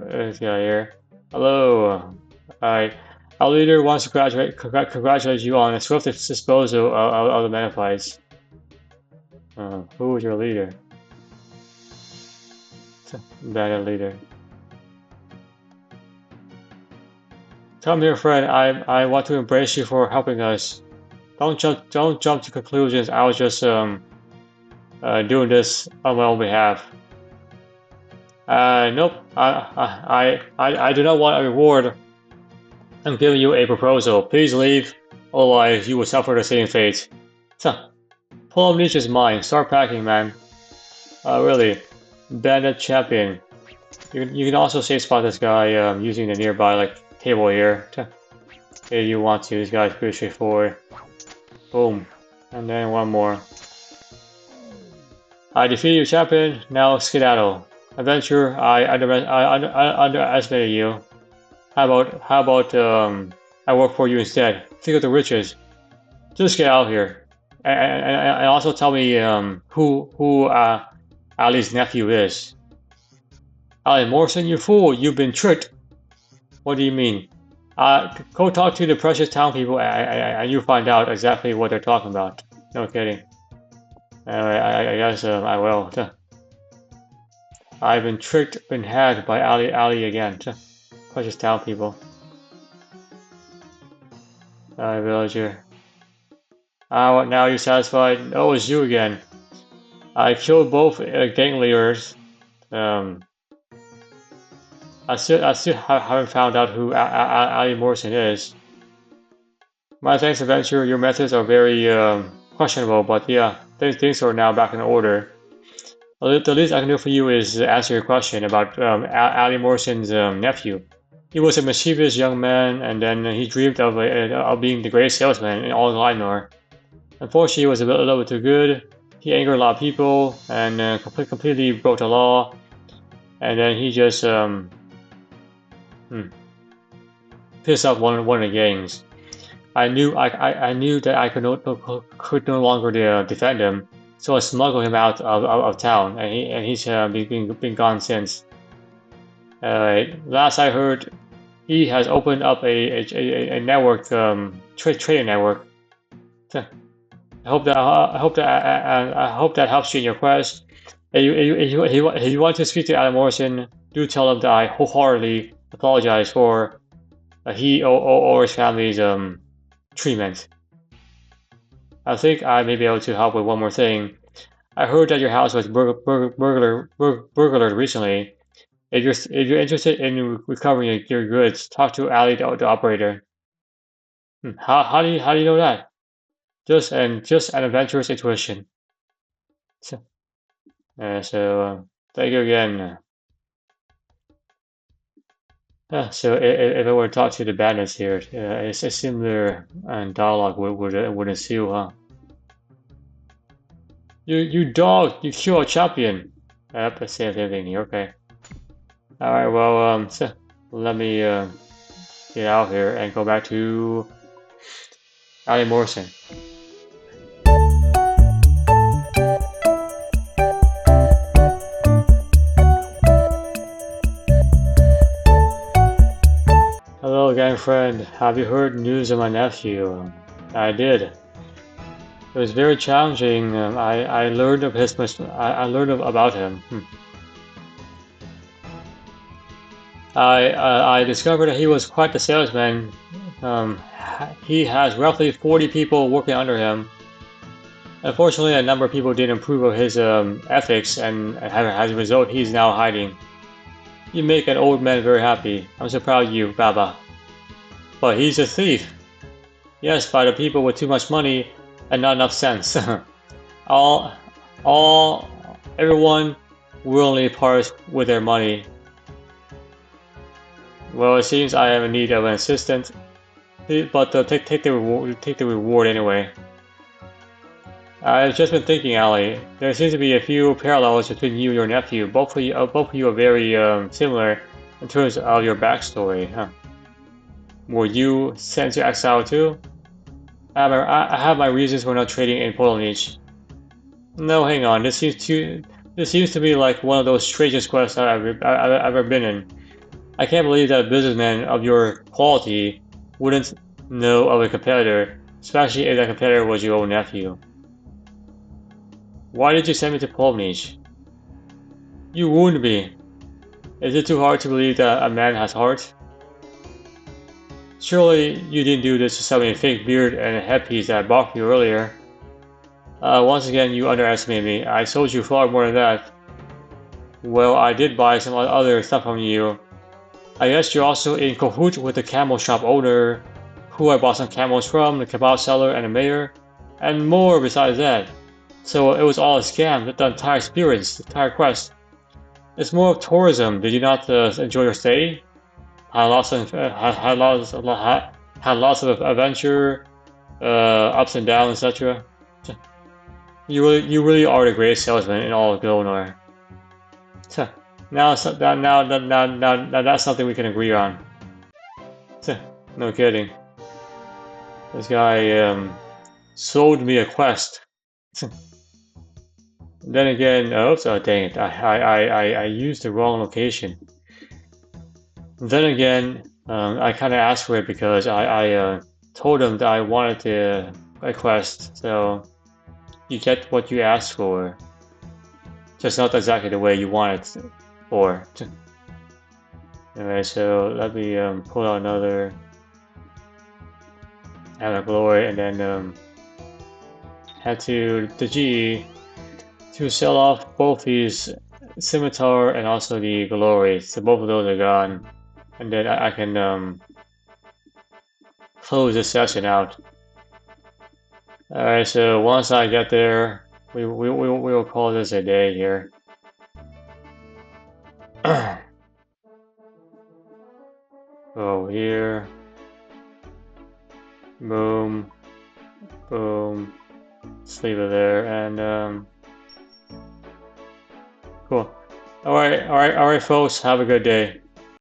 this guy here. Hello. Alright. Our leader wants to congratulate you on a swift disposal of the Menephites. Who is your leader? Bad leader. Come here, friend. I want to embrace you for helping us. Don't jump to conclusions. I was just doing this on my own behalf. Nope. I do not want a reward. I'm giving you a proposal. Please leave, otherwise you will suffer the same fate. Pull up Nietzsche's mind. Start packing, man. Really. Bandit champion. You can also safe spot this guy using the nearby table here. If you want to. This guy's pretty straightforward. Boom. And then one more. I defeated your champion. Now skedaddle. Adventure. I underestimated you. How about I work for you instead? Think of the riches. Just get out here, and also tell me who Ali's nephew is. Ali Morrison, you fool! You've been tricked. What do you mean? Go talk to the precious town people, and you find out exactly what they're talking about. No kidding. Anyway, I guess I will. I've been tricked, been had by Ali again. Precious town people. Villager. Now you're satisfied? Oh, it's you again. I killed both gang leaders. I still haven't found out who Ali Morrison is. My thanks, adventure. Your methods are very questionable, but yeah, things are now back in order. The least I can do for you is answer your question about Ali Morrison's nephew. He was a mischievous young man, and then he dreamed of being the greatest salesman in all of Linor. Unfortunately, he was a little bit too good. He angered a lot of people, and completely broke the law. And then he just pissed off one of the gangs. I knew that I could no longer defend him, so I smuggled him out of town, and he's been gone since. Last I heard, he has opened up a network, trading network. I hope that helps you in your quest. If you want to speak to Alan Morrison, do tell him that I wholeheartedly apologize for he or his family's treatment. I think I may be able to help with one more thing. I heard that your house was burglared recently. If you're interested in recovering your goods, talk to Ali, the operator. How do you know that? Just an adventurous intuition. So, thank you again. So if I were to talk to the bandits here, it's a similar dialogue would ensue, huh? You dog, you kill a champion. Yep, the same thing here. Okay. All right. Well, so let me get out here and go back to Ali Morrison. Hello, gang friend. Have you heard news of my nephew? I did. It was very challenging. I learned of his I learned about him. I discovered that he was quite the salesman. He has roughly 40 people working under him. Unfortunately, a number of people didn't approve of his ethics, and as a result, he's now hiding. You make an old man very happy. I'm so proud of you, Baba. But he's a thief. Yes, by the people with too much money and not enough sense. Everyone willingly parts with their money. Well, it seems I am in need of an assistant, but take the reward anyway. I've just been thinking, Ali. There seems to be a few parallels between you and your nephew. Both of you are very similar in terms of your backstory, huh? Were you sent to exile too? I have my reasons for not trading in Polonich. No, hang on. This seems to be like one of those strangest quests I've ever been in. I can't believe that a businessman of your quality wouldn't know of a competitor, especially if that competitor was your own nephew. Why did you send me to Polnich? You wounded me. Is it too hard to believe that a man has heart? Surely you didn't do this to sell me a fake beard and a headpiece that I bought for you earlier. Once again, you underestimated me. I sold you far more than that. Well, I did buy some other stuff from you. I guess you're also in cahoots with the camel shop owner, who I bought some camels from, the kebab seller, and the mayor, and more besides that. So it was all a scam, the entire experience, the entire quest. It's more of tourism. Did you not enjoy your stay? Had lots of adventure, ups and downs, etc. You really are the greatest salesman in all of Glonor. Now that's something we can agree on. No kidding. This guy sold me a quest. Then again, oops, oh dang it! I used the wrong location. Then again, I kind of asked for it because I told him that I wanted a quest, so you get what you asked for, just not exactly the way you want it for. Anyway, so let me pull out another Hammer Glory and then head to the G to sell off both these Scimitar and also the Glory. So both of those are gone. And then I can close this session out. Alright, so once I get there, we will call this a day here. Go here. Boom. Boom. Just leave it there, and cool. Alright, folks, have a good day.